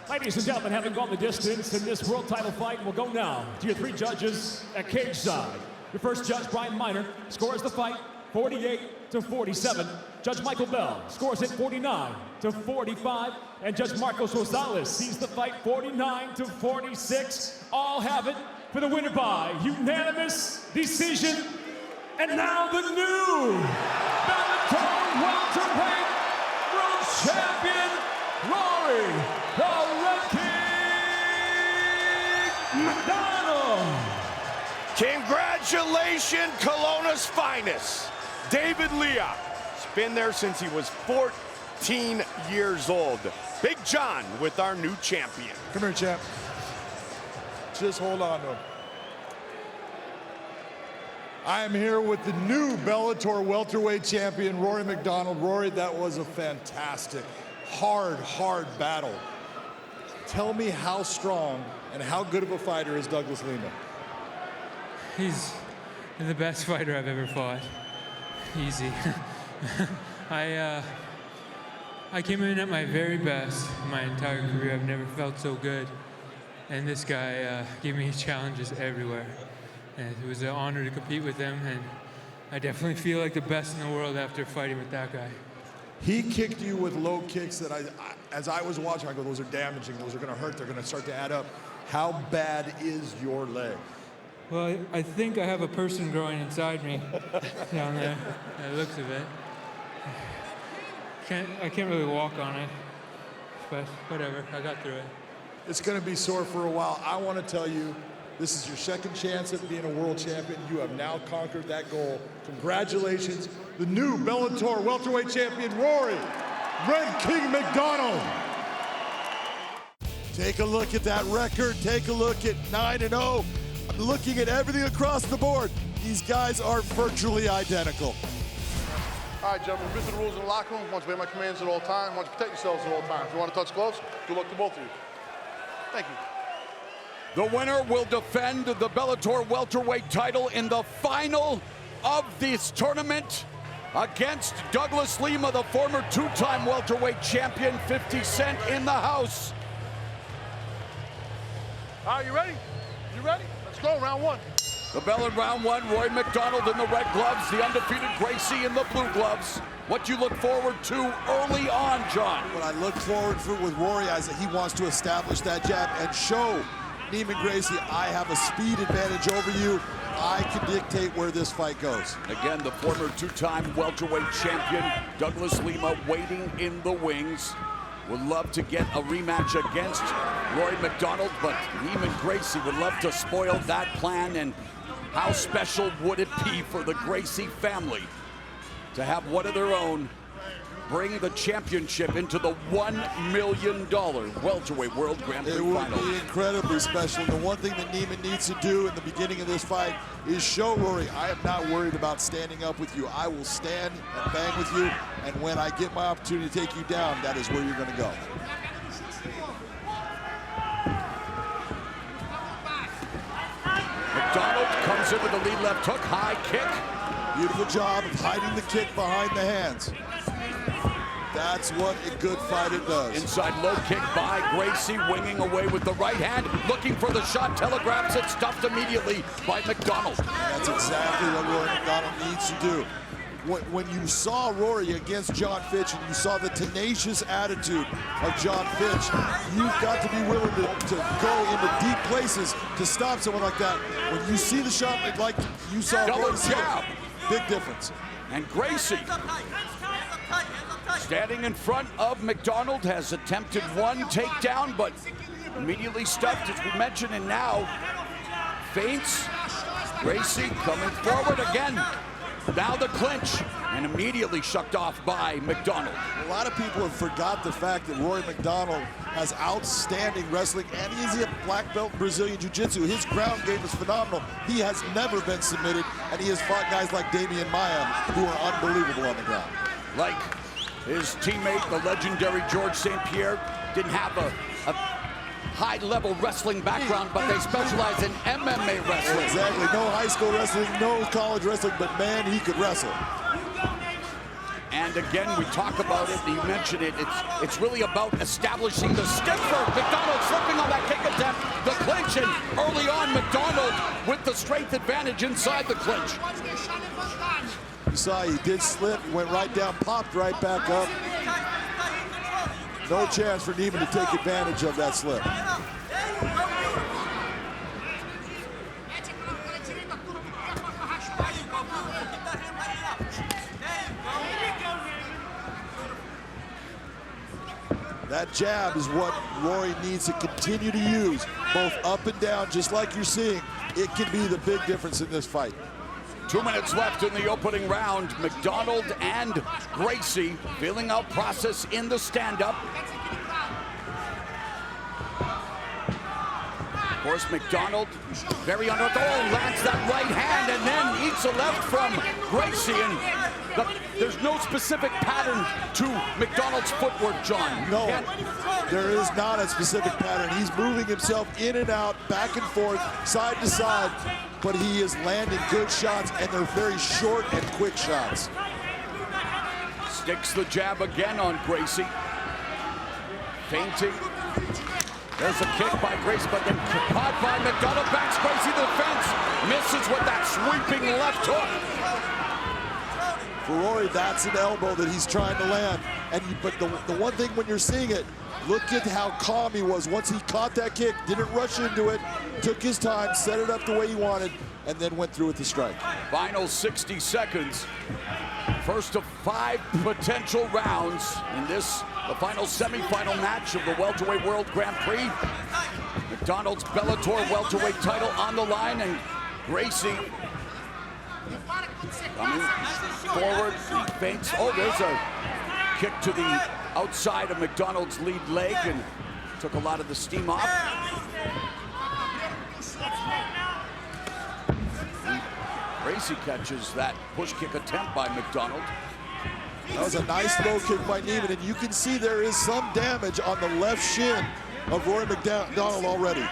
Ladies and gentlemen, having gone the distance in this world title fight, we'll go now to your 3 judges at cage side. Your first judge, Brian Miner, scores the fight 48-47. Judge Michael Bell scores it 49-45. And Judge Marcos Rosales sees the fight 49-46. All have it for the winner by unanimous decision. And now the new Bellator welterweight world champion, Rory "The Red King" MacDonald. Congratulations, Kelowna's finest, David Leah. He's been there since he was 14 years old. Big John with our new champion. Come here, champ. Just hold on to him. I am here with the new Bellator welterweight champion, Rory MacDonald. Rory, that was a fantastic hard battle. Tell me how strong and how good of a fighter is Douglas Lima? He's the best fighter I've ever fought. Easy. I came in at my very best in my entire career. I've never felt so good. And this guy gave me challenges everywhere. And it was an honor to compete with him, and I definitely feel like the best in the world after fighting with that guy. He kicked you with low kicks that as I was watching, I go, those are damaging, those are gonna hurt, they're gonna start to add up. How bad is your leg? Well, I think I have a person growing inside me down there. It looks of it. I can't really walk on it, but whatever, I got through it. It's gonna be sore for a while. I wanna tell you, this is your second chance at being a world champion. You have now conquered that goal. Congratulations. The new Bellator welterweight champion, Rory Red King MacDonald. Take a look at that record. Take a look at 9-0. I'm looking at everything across the board. These guys are virtually identical. All right, gentlemen, visit the rules in the locker room. I want you to obey my commands at all times. I want you to protect yourselves at all times. If you want to touch gloves, good luck to both of you. Thank you. The winner will defend the Bellator welterweight title in the final of this tournament against Douglas Lima, the former two-time welterweight champion. 50 Cent in the house. All right, you ready? You ready? Let's go, round one. The bell in round one, Rory MacDonald in the red gloves, the undefeated Gracie in the blue gloves. What you look forward to early on, John? What I look forward to with Rory is that he wants to establish that jab and show Neiman Gracie, I have a speed advantage over you. I can dictate where this fight goes. Again, the former two-time welterweight champion, Douglas Lima, waiting in the wings. Would love to get a rematch against Rory MacDonald, but Neiman Gracie would love to spoil that plan. And how special would it be for the Gracie family to have one of their own bring the championship into the $1 million welterweight world Grand Prix final? It would be incredibly special. The one thing that Neiman needs to do in the beginning of this fight is show Rory, I am not worried about standing up with you. I will stand and bang with you, and when I get my opportunity to take you down, that is where you're going to go. MacDonald comes in with the lead left hook, high kick. Beautiful job of hiding the kick behind the hands. That's what a good fighter does. Inside low kick by Gracie, winging away with the right hand, looking for the shot, telegraphs it, stuffed immediately by MacDonald. That's exactly what Rory MacDonald needs to do. When you saw Rory against John Fitch and you saw the tenacious attitude of John Fitch, you've got to be willing to go into deep places to stop someone like that. When you see the shot like you saw double Rory, jab. Big difference. And Gracie, standing in front of MacDonald, has attempted one takedown, but immediately stuffed, as we mentioned, and now feints. Gracie coming forward again. Now the clinch, and immediately shucked off by MacDonald. A lot of people have forgot the fact that Rory MacDonald has outstanding wrestling, and he's a black belt in Brazilian Jiu-Jitsu. His ground game is phenomenal. He has never been submitted, and he has fought guys like Damian Maia, who are unbelievable on the ground. Like his teammate, the legendary George St. Pierre, didn't have a high-level wrestling background, but they specialize in MMA wrestling. Exactly. No high school wrestling, no college wrestling, but man, he could wrestle. And again, we talk about it, you mentioned it, it's really about establishing the stiffer. MacDonald slipping on that kick attempt, the clinch, and early on, MacDonald with the strength advantage inside the clinch. You saw he did slip, went right down, popped right back up. No chance for Neiman to take advantage of that slip. That jab is what Rory needs to continue to use, both up and down, just like you're seeing. It can be the big difference in this fight. 2 minutes left in the opening round. MacDonald and Gracie feeling out process in the stand-up. Of course, MacDonald very under, lands that right hand and then eats a left from Gracie. And There's no specific pattern to MacDonald's footwork, John. No, there is not a specific pattern. He's moving himself in and out, back and forth, side to side, but he is landing good shots, and they're very short and quick shots. Sticks the jab again on Gracie. Feinting. There's a kick by Gracie, but then caught by MacDonald. Backs Gracie to the fence. Misses with that sweeping left hook. For Rory, that's an elbow that he's trying to land. But the one thing when you're seeing it, look at how calm he was. Once he caught that kick, didn't rush into it, took his time, set it up the way he wanted, and then went through with the strike. Final 60 seconds. First of 5 potential rounds in this, the final semifinal match of the Welterweight World Grand Prix. MacDonald's Bellator welterweight title on the line, and Gracie coming forward, he feints. Oh, there's a kick to the outside of MacDonald's lead leg and took a lot of the steam off. Gracie catches that push kick attempt by MacDonald. That was a nice low kick by Neiman, and you can see there is some damage on the left shin of Rory MacDonald already.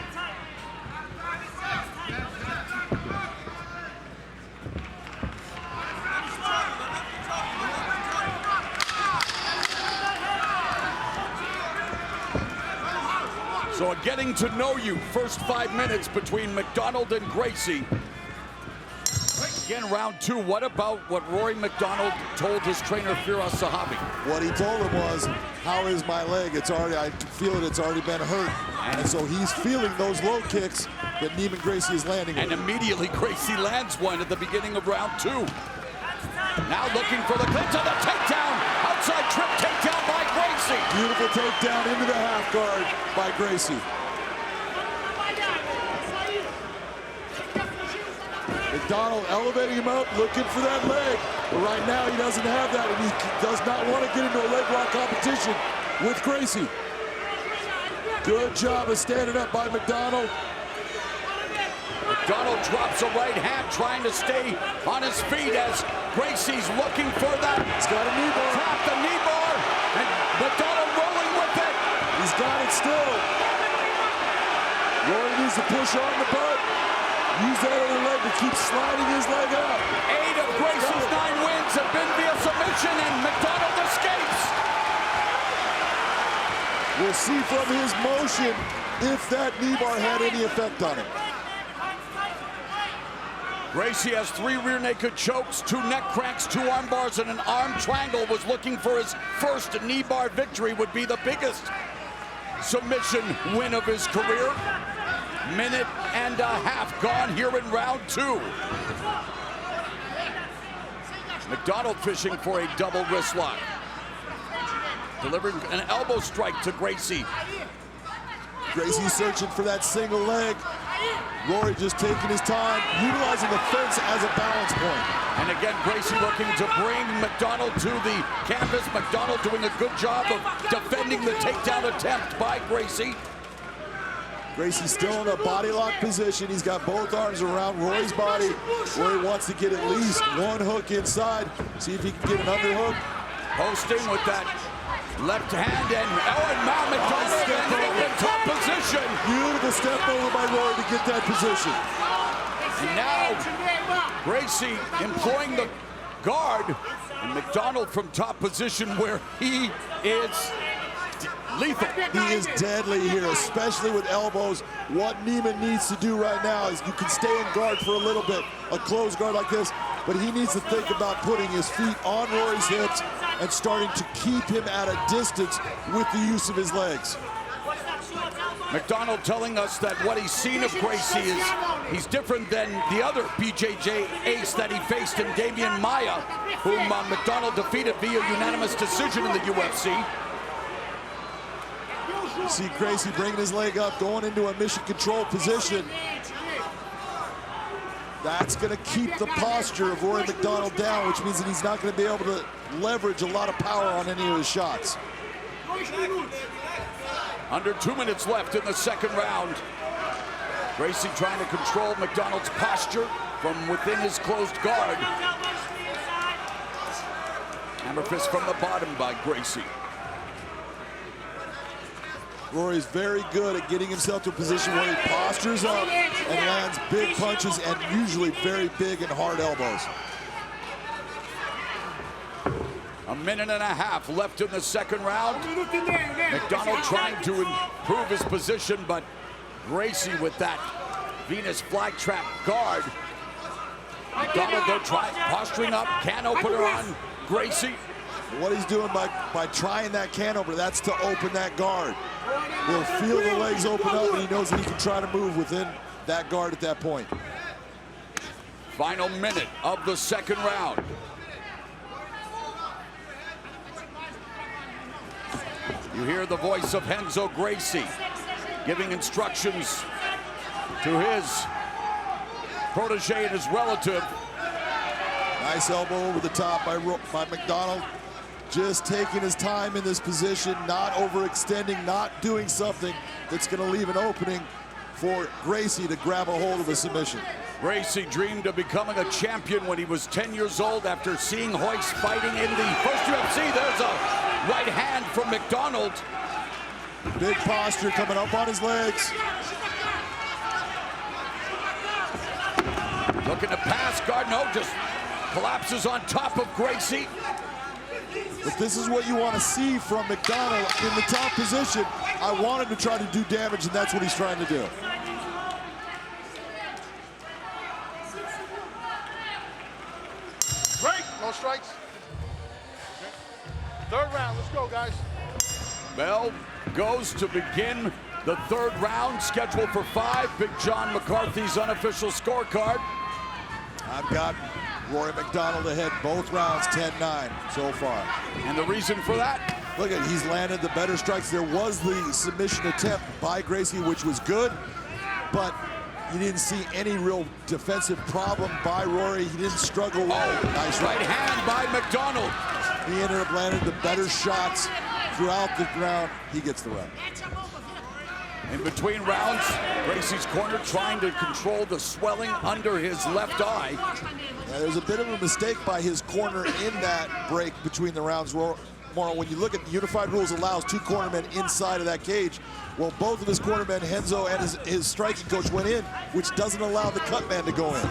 So a getting to know you first 5 minutes between MacDonald and Gracie. Again, round 2. What about what Rory MacDonald told his trainer Firas Zahabi? What he told him was, how is my leg? It's already, I can feel it, it's already been hurt. And so he's feeling those low kicks that Neiman Gracie is landing. And immediately Gracie lands one at the beginning of round 2. Now looking for the clip to the takedown. Outside trip takedown by Gracie. Beautiful takedown into the half guard by Gracie. MacDonald elevating him up, looking for that leg. But right now he doesn't have that, and he does not want to get into a leg lock competition with Gracie. Good job of standing up by MacDonald. MacDonald drops a right hand, trying to stay on his feet as Gracie's looking for that. He's got a knee bar. Tap the knee bar, and MacDonald rolling with it. He's got it still. Rory needs to push on the butt. Use that other leg to keep sliding his leg out. 8 of Gracie's 9 wins have been via submission, and MacDonald escapes. We'll see from his motion if that knee bar had any effect on him. Gracie has 3 rear naked chokes, 2 neck cranks, 2 arm bars, and an arm triangle. Was looking for his first knee bar victory. Would be the biggest submission win of his career. Minute and a half gone here in round 2. MacDonald fishing for a double wrist lock. Delivering an elbow strike to Gracie. Gracie searching for that single leg. Rory just taking his time, utilizing the fence as a balance point. And again, Gracie looking to bring MacDonald to the canvas. MacDonald doing a good job of defending the takedown attempt by Gracie. Gracie's still in a body lock position. He's got both arms around Rory's body. Rory wants to get at least 1 hook inside. See if he can get an underhook. Posting with that left hand, and now MacDonald in the top position. Beautiful step over by Rory to get that position. And now Gracie employing the guard, and MacDonald from top position where he is lethal. He is deadly here, especially with elbows. What Neiman needs to do right now is you can stay in guard for a little bit, a closed guard like this, but he needs to think about putting his feet on Rory's hips and starting to keep him at a distance with the use of his legs. MacDonald telling us that what he's seen of Gracie is he's different than the other BJJ ace that he faced in Damian Maia, whom MacDonald defeated via unanimous decision in the UFC. You see Gracie bringing his leg up, going into a mission control position. That's going to keep the posture of Rory MacDonald down, which means that he's not going to be able to leverage a lot of power on any of his shots. Under 2 minutes left in the second round. Gracie trying to control MacDonald's posture from within his closed guard. Hammer fist from the bottom by Gracie. Rory's very good at getting himself to a position where he postures up and lands big punches and usually very big and hard elbows. A minute and a half left in the second round. MacDonald trying to improve his position, but Gracie with that Venus flytrap guard. MacDonald though posturing up, can opener on Gracie. What he's doing by trying that can opener, that's to open that guard. He'll feel the legs open up and he knows that he can try to move within that guard at that point. Final minute of the second round. You hear the voice of Renzo Gracie giving instructions to his protege and his relative. Nice elbow over the top by MacDonald. Just taking his time in this position, not overextending, not doing something that's going to leave an opening for Gracie to grab a hold of a submission. Gracie dreamed of becoming a champion when he was 10 years old after seeing Royce fighting in the first UFC. There's a right hand from MacDonald. Big posture coming up on his legs. Looking to pass, guard, no, just collapses on top of Gracie. But this is what you want to see from MacDonald in the top position. I want him to try to do damage, and that's what he's trying to do. Break, no strikes. Third round, let's go, guys. Bell goes to begin the third round, scheduled for 5. Big John McCarthy's unofficial scorecard. I've got Rory MacDonald ahead both rounds, 10-9 so far. And the reason for that? Look at, he's landed the better strikes. There was the submission attempt by Gracie, which was good, but you didn't see any real defensive problem by Rory. He didn't struggle. Oh, nice right hand by MacDonald. He ended up landing the better shots throughout the round. He gets the rep. In between rounds, Gracie's corner trying to control the swelling under his left eye. Yeah, there's a bit of a mistake by his corner in that break between the rounds. When you look at the unified rules, allows 2 cornermen inside of that cage. Well, both of his cornermen, Renzo and his striking coach, went in, which doesn't allow the cut man to go in.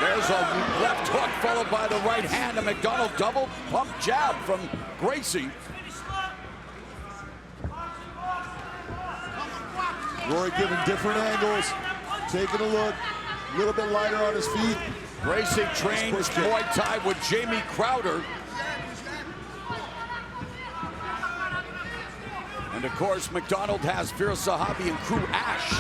There's a left hook followed by the right hand of MacDonald. Double pump jab from Gracie. Rory giving different angles, taking a look, a little bit lighter on his feet. Gracie trains Muay Thai with Jamie Crowder. And of course, MacDonald has Veer Sahabi and Crew Ash.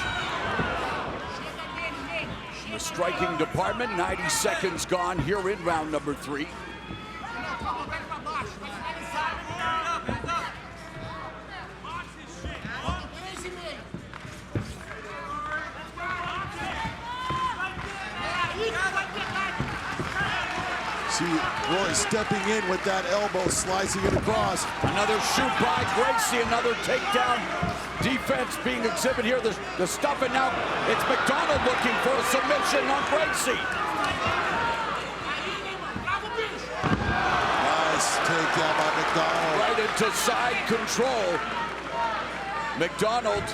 The striking department, 90 seconds gone here in round number 3. See Rory stepping in with that elbow, slicing it across. Another shoot by Gracie, another takedown. Defense being exhibited here. The stuff, and now it's MacDonald looking for a submission on Gracie. Nice takedown by MacDonald. Right into side control. MacDonald,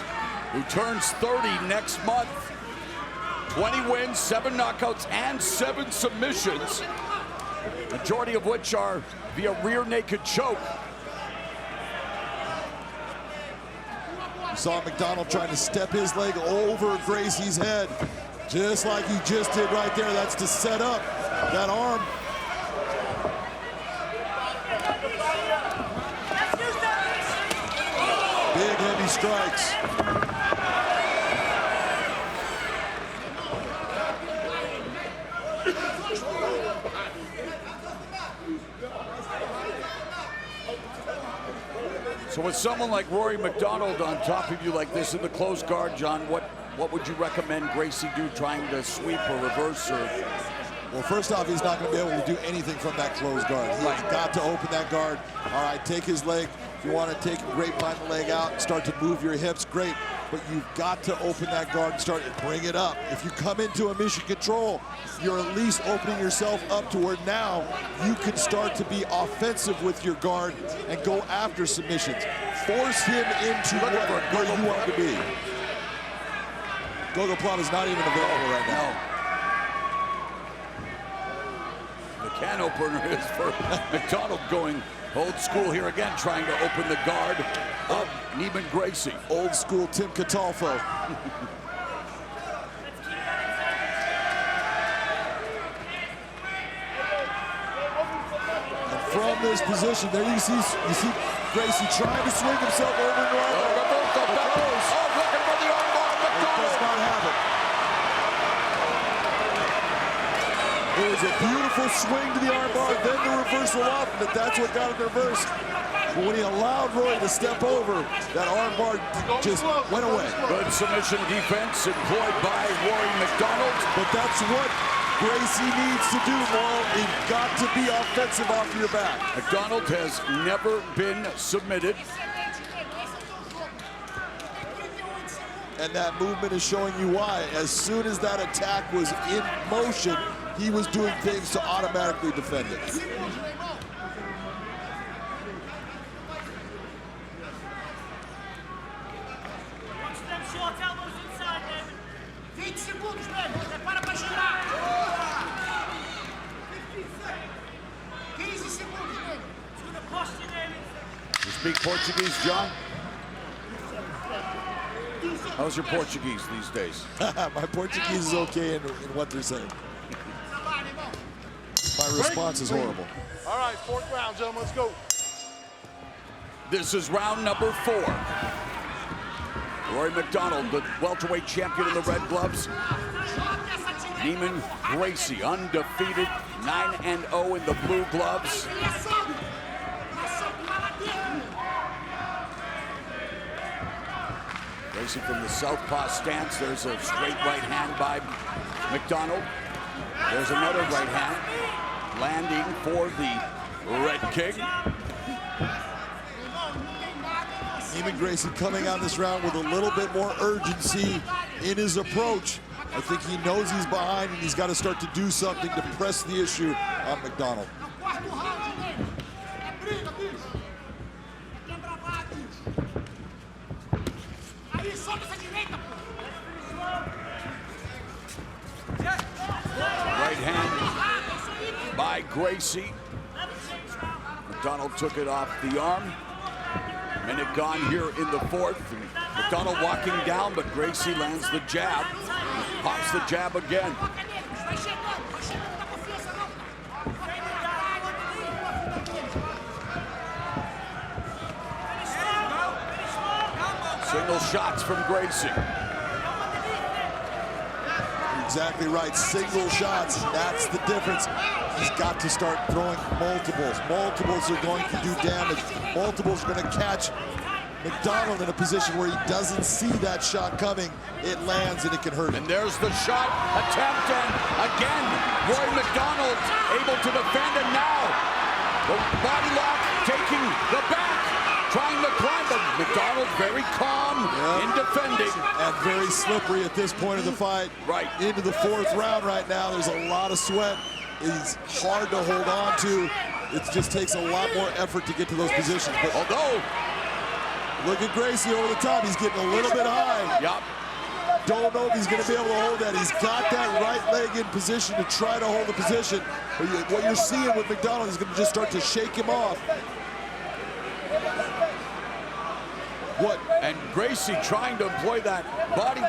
who turns 30 next month. 20 wins, 7 knockouts, and 7 submissions. Majority of which are via rear naked choke. You saw MacDonald trying to step his leg over Gracie's head, just like he just did right there. That's to set up that arm. Big, heavy strikes. So with someone like Rory MacDonald on top of you like this in the closed guard, John, what would you recommend Gracie do, trying to sweep or reverse or? Well, first off, he's not going to be able to do anything from that closed guard. He's got to open that guard. All right, take his leg. If you want to take a grapevine the leg out and start to move your hips, great. but you've got to open that guard and start and bring it up. If you come into a mission control, you're at least opening yourself up to where now you can start to be offensive with your guard and go after submissions. Force him into where you want him to be. Gogoplov is not even available right now. The can opener is for MacDonald, going old school here again, trying to open the guard of Neiman Gracie. Old school Tim Catalfo. And from this position, there you see Gracie trying to swing himself over the arm. Looking for the armbar. It does not have it. It was a beautiful swing to the armbar, then the reversal off, but that's what got it reversed. But when he allowed Roy to step over, that armbar just went away. Good submission defense employed by Rory MacDonald. But that's what Gracie needs to do, Maul. You've got to be offensive off your back. MacDonald has never been submitted. And that movement is showing you why. As soon as that attack was in motion, he was doing things to automatically defend it. You speak Portuguese, John? How's your Portuguese these days? My Portuguese is okay in what they're saying. My response is horrible. All right, fourth round, gentlemen, let's go. This is round number 4. Rory MacDonald, the welterweight champion in the red gloves. Neiman Gracie, undefeated, 9-0 in the blue gloves. Gracie from the southpaw stance. There's a straight right hand by MacDonald. There's another right hand landing for the Red King. Neiman Gracie coming on this round with a little bit more urgency in his approach. I think he knows he's behind and he's got to start to do something to press the issue on MacDonald. Right hand by Gracie. MacDonald took it off the arm. Minute gone here in the 4th. MacDonald walking down, but Gracie lands the jab. Pops the jab again. Single shots from Gracie. Exactly right, single shots, that's the difference. He's got to start throwing multiples. Multiples are going to do damage. Multiples are going to catch MacDonald in a position where he doesn't see that shot coming. It lands and it can hurt him. And there's the shot attempt, and again, Rory MacDonald able to defend, and now the body lock taking the back, trying to climb, but MacDonald very calm in defending. And very slippery at this point of the fight. Right. Into the 4th round right now. There's a lot of sweat. He's hard to hold on to. It just takes a lot more effort to get to those positions. But although, look at Gracie over the top. He's getting a little bit high. Yup. Don't know if he's going to be able to hold that. He's got that right leg in position to try to hold the position. But what you're seeing with MacDonald is going to just start to shake him off. What? And Gracie trying to employ that body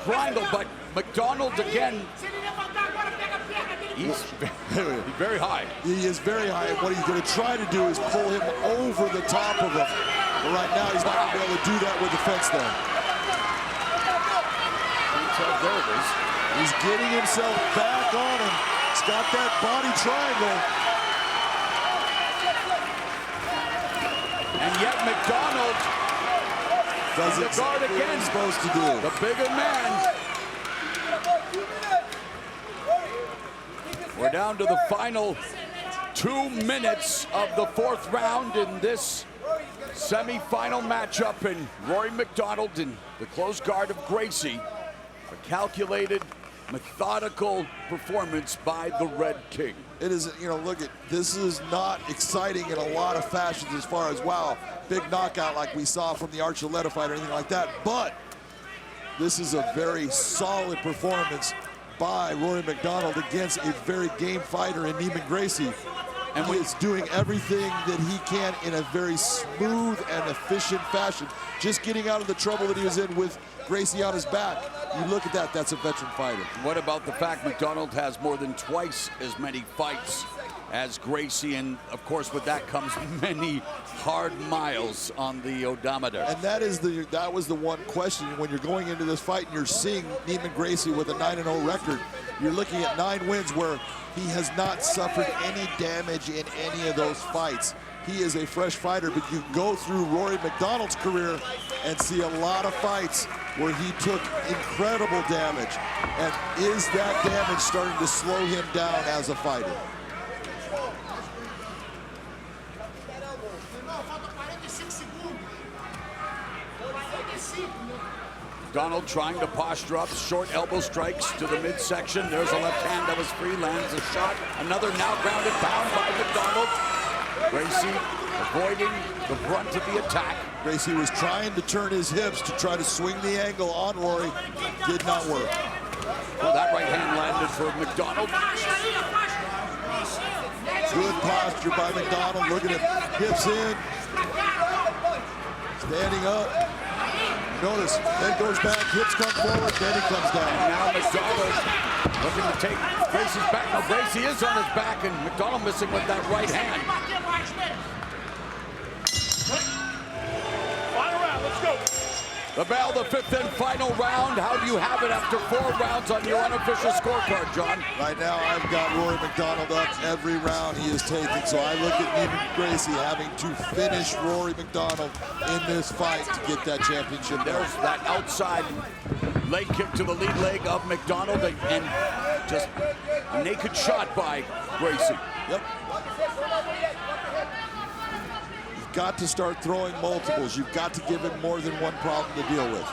triangle, but MacDonald again, he's very high. He is very high, and what he's going to try to do is pull him over the top of him. But right now, he's not going to be able to do that with the fence there. There it is. He's getting himself back on him. He's got that body triangle. And yet MacDonald does the guard exactly again. What he's supposed to do. The bigger man. We're down to the final 2 minutes of the 4th round in this Semi-final matchup in Rory MacDonald and the close guard of Gracie. A calculated, methodical performance by the Red King. It is, you know, look at this is not exciting in a lot of fashions as far as, wow, big knockout like we saw from the Archuleta fight or anything like that. But this is a very solid performance by Rory MacDonald against a very game fighter in Neiman Gracie. And he is doing everything that he can in a very smooth and efficient fashion. Just getting out of the trouble that he was in with Gracie on his back. You look at that, that's a veteran fighter. What about the fact MacDonald has more than twice as many fights as Gracie, and of course with that comes many hard miles on the odometer. And that was the one question when you're going into this fight and you're seeing Neiman Gracie with a 9-0 record. You're looking at 9 wins where he has not suffered any damage in any of those fights. He is a fresh fighter, but you go through Rory MacDonald's career and see a lot of fights where he took incredible damage. And is that damage starting to slow him down as a fighter? MacDonald trying to posture up, short elbow strikes to the midsection. There's a left hand that was free, lands a shot. Another now grounded pound by MacDonald. Gracie avoiding the brunt of the attack. Gracie was trying to turn his hips to try to swing the angle on Rory. Did not work. Well, that right hand landed for MacDonald. Good posture by MacDonald. Look at him, hips in. Standing up. Notice, then goes back, hips come forward, then he comes down. And now MacDonald looking to take Gracie's back. Now Gracie is on his back, and MacDonald missing with that right hand. Final round, let's go. The bell, the 5th and final round. How do you have it after 4 rounds on your unofficial scorecard, John? Right now, I've got Rory MacDonald up every round he is taking. So I look at Neiman Gracie having to finish Rory MacDonald in this fight to get that championship. There's that outside leg kick to the lead leg of MacDonald, and just a naked shot by Gracie. Yep. You've got to start throwing multiples. You've got to give him more than one problem to deal with.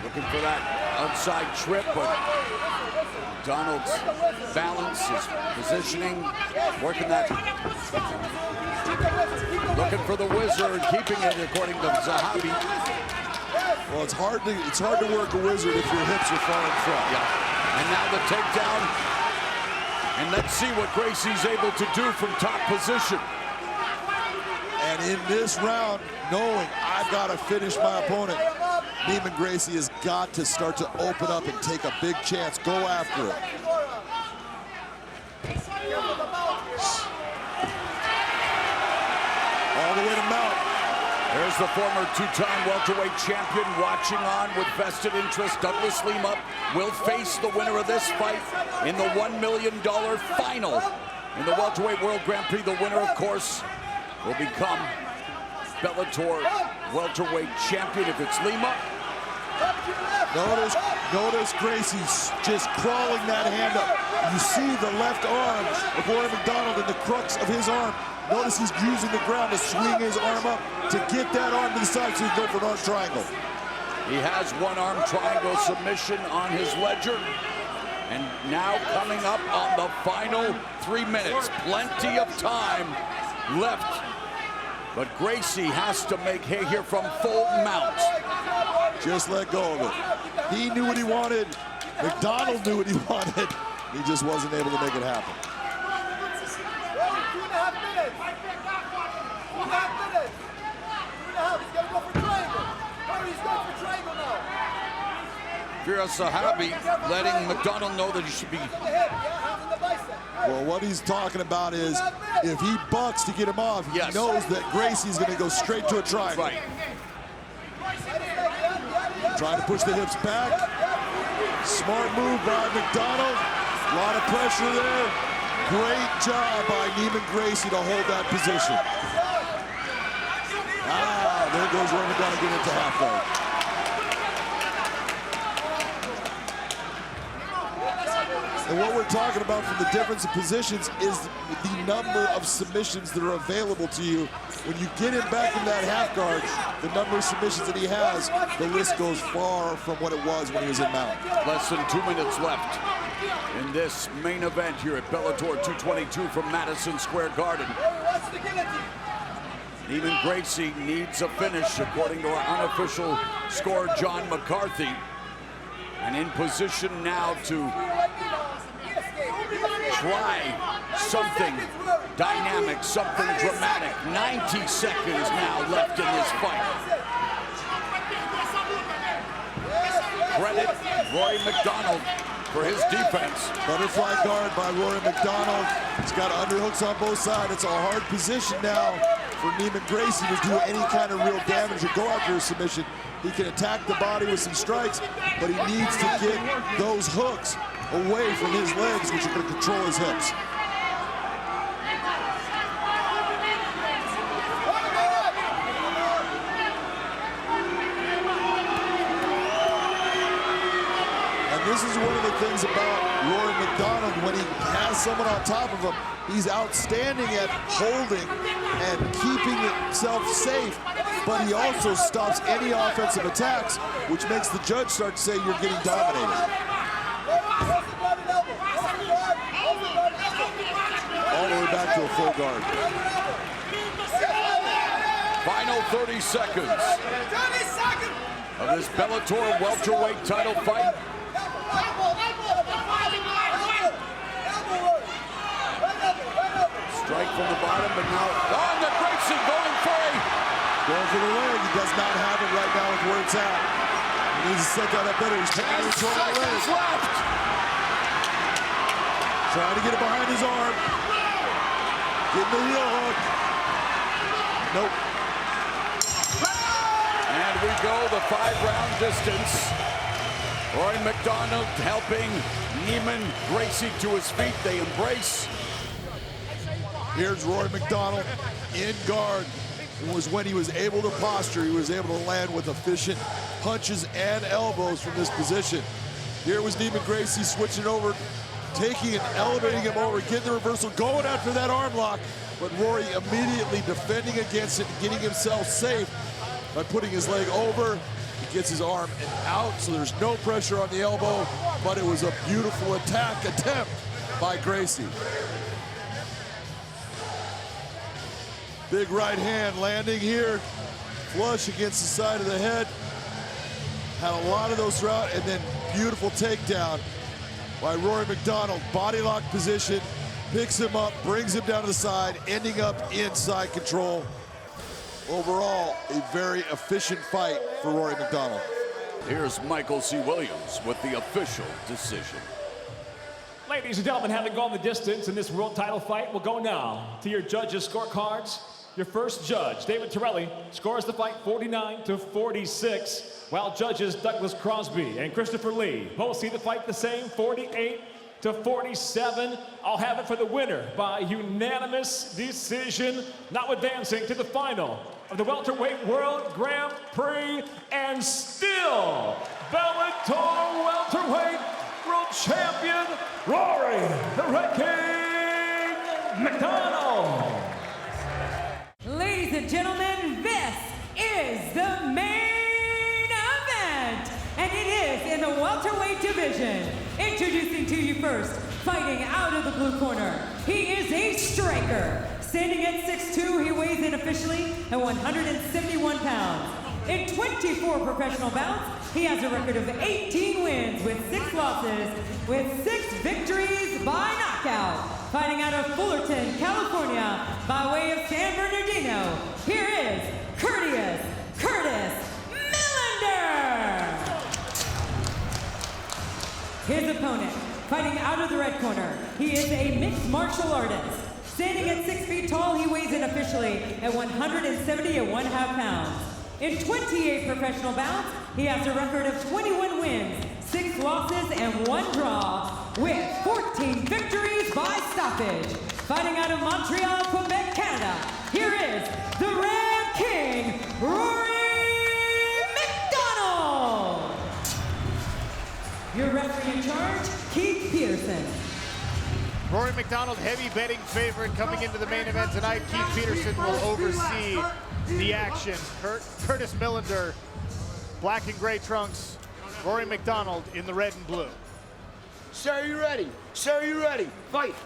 Looking for that outside trip, but MacDonald's balance, his positioning, working that. Looking for the wizard, keeping it according to Zahabi. Well, it's hard to work a wizard if your hips are far in front. Yeah. And now the takedown. And let's see what Gracie's able to do from top position. And in this round, knowing I've got to finish my opponent, Neiman Gracie has got to start to open up and take a big chance. Go after it. All the way to mount. There's the former 2-time welterweight champion watching on with vested interest. Douglas Lima will face the winner of this fight in the $1 million final in the welterweight World Grand Prix. The winner, of course, will become Bellator welterweight champion if it's Lima. Notice Gracie's just crawling that hand up. You see the left arm of Rory MacDonald in the crux of his arm. Notice he's using the ground to swing his arm up to get that arm to the side so he can go for an arm triangle. He has one arm triangle submission on his ledger. And now coming up on the final 3 minutes. Plenty of time left. But Gracie has to make hay here from full mount. Just let go of it. He knew what he wanted. MacDonald knew what he wanted. He just wasn't able to make it happen. Vera Zahabi letting MacDonald know that he should be. Well, what he's talking about is if he bucks to get him off, he knows that Gracie's going to go straight to a triangle. Right. Trying to push the hips back. Smart move by MacDonald. A lot of pressure there. Great job by Neiman Gracie to hold that position. There goes Rory MacDonald getting into half guard. And what we're talking about from the difference of positions is the number of submissions that are available to you. When you get him back in that half guard, the number of submissions that he has, the list goes far from what it was when he was in mount. Less than 2 minutes left in this main event here at Bellator 222 from Madison Square Garden. Even Gracie needs a finish, according to our unofficial scorer, John McCarthy. And in position now to try something dynamic, something dramatic. 90 seconds now left in this fight. Credit Rory MacDonald for his defense. Butterfly guard by Rory MacDonald. He's got underhooks on both sides. It's a hard position now for Neiman Gracie to do any kind of real damage or go after a submission. He can attack the body with some strikes, but he needs to get those hooks away from his legs, which are going to control his hips. And this is one of the things about Rory MacDonald. When he has someone on top of him, he's outstanding at holding and keeping himself safe, but he also stops any offensive attacks, which makes the judge start to say you're getting dominated. All the way back to a full guard. Final 30 seconds of this Bellator welterweight title fight. Strike from the bottom, but now on the Gracie going free. Going for the leg. He does not have it right now with where it's at. He needs to set that up better. He's trying to control the leg. Left. Trying to get it behind his arm. Get the heel hook. Nope. And we go the 5-round distance. Rory MacDonald helping Neiman Gracie to his feet. They embrace. Here's Rory MacDonald in guard. It was when he was able to posture, he was able to land with efficient punches and elbows from this position. Here was Neiman Gracie switching over, taking and elevating him over, getting the reversal, going after that arm lock, but Rory immediately defending against it, getting himself safe by putting his leg over. He gets his arm out, so there's no pressure on the elbow, but it was a beautiful attempt by Gracie. Big right hand landing here, flush against the side of the head. Had a lot of those throughout, and then beautiful takedown by Rory MacDonald. Body lock position, picks him up, brings him down to the side, ending up inside control. Overall, a very efficient fight for Rory MacDonald. Here's Michael C. Williams with the official decision. Ladies and gentlemen, having gone the distance in this world title fight, we'll go now to your judges' scorecards. Your first judge, David Torelli, scores the fight 49-46, while judges Douglas Crosby and Christopher Lee both see the fight the same, 48-47. I'll have it for the winner by unanimous decision, now advancing to the final of the Welterweight World Grand Prix, and still Bellator Welterweight World Champion, Rory the Red King MacDonald. Ladies and gentlemen, this is the main event, and it is in the welterweight division. Introducing to you first, fighting out of the blue corner, he is a striker. Standing at 6'2", he weighs in officially at 171 pounds. In 24 professional bouts, he has a record of 18 wins with 6 losses, with 6 victories by knockout. Fighting out of Fullerton, California, by way of San Bernardino, here is Curtis Millander. His opponent, fighting out of the red corner, he is a mixed martial artist. Standing at 6 feet tall, he weighs in officially at 170.5 pounds. In 28 professional bouts, he has a record of 21 wins, 6 losses, and 1 draw, with 14 victories by stoppage. Fighting out of Montreal, Quebec, Canada, here is the Red King, Rory MacDonald. Your referee in charge, Keith Peterson. Rory MacDonald, heavy betting favorite coming into the main event tonight. Keith Peterson will oversee the action. Curtis Millander, black and gray trunks. Rory MacDonald in the red and blue. Sir, you ready? Sir, you ready? Fight.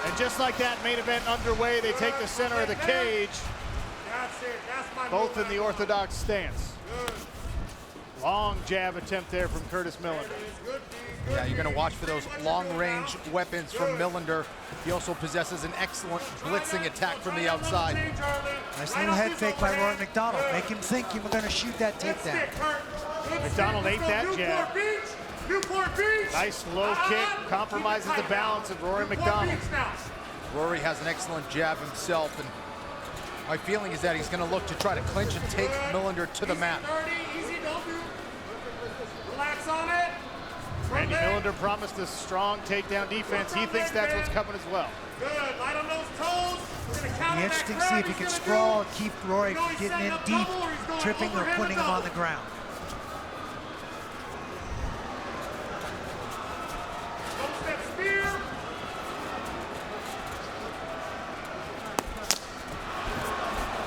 And just like that, main event underway. They take the center of the cage. Both in the orthodox stance. Long jab attempt there from Curtis Millander. Yeah, you're going to watch for those long-range weapons from Millander. He also possesses an excellent blitzing attack from the outside. Nice little head fake by Rory MacDonald. Make him think you were going to shoot that takedown. MacDonald ate that jab. Nice low kick, compromises the balance of Rory MacDonald. Rory has an excellent jab himself, and my feeling is that he's going to look to try to clinch and take Millander to the mat. Relax on it. Randy Millander promised a strong takedown defense. He thinks that's what's coming as well. Good, light on those toes. It'll be interesting to see if he can sprawl and keep Rory from getting in deep, tripping or putting him on the ground.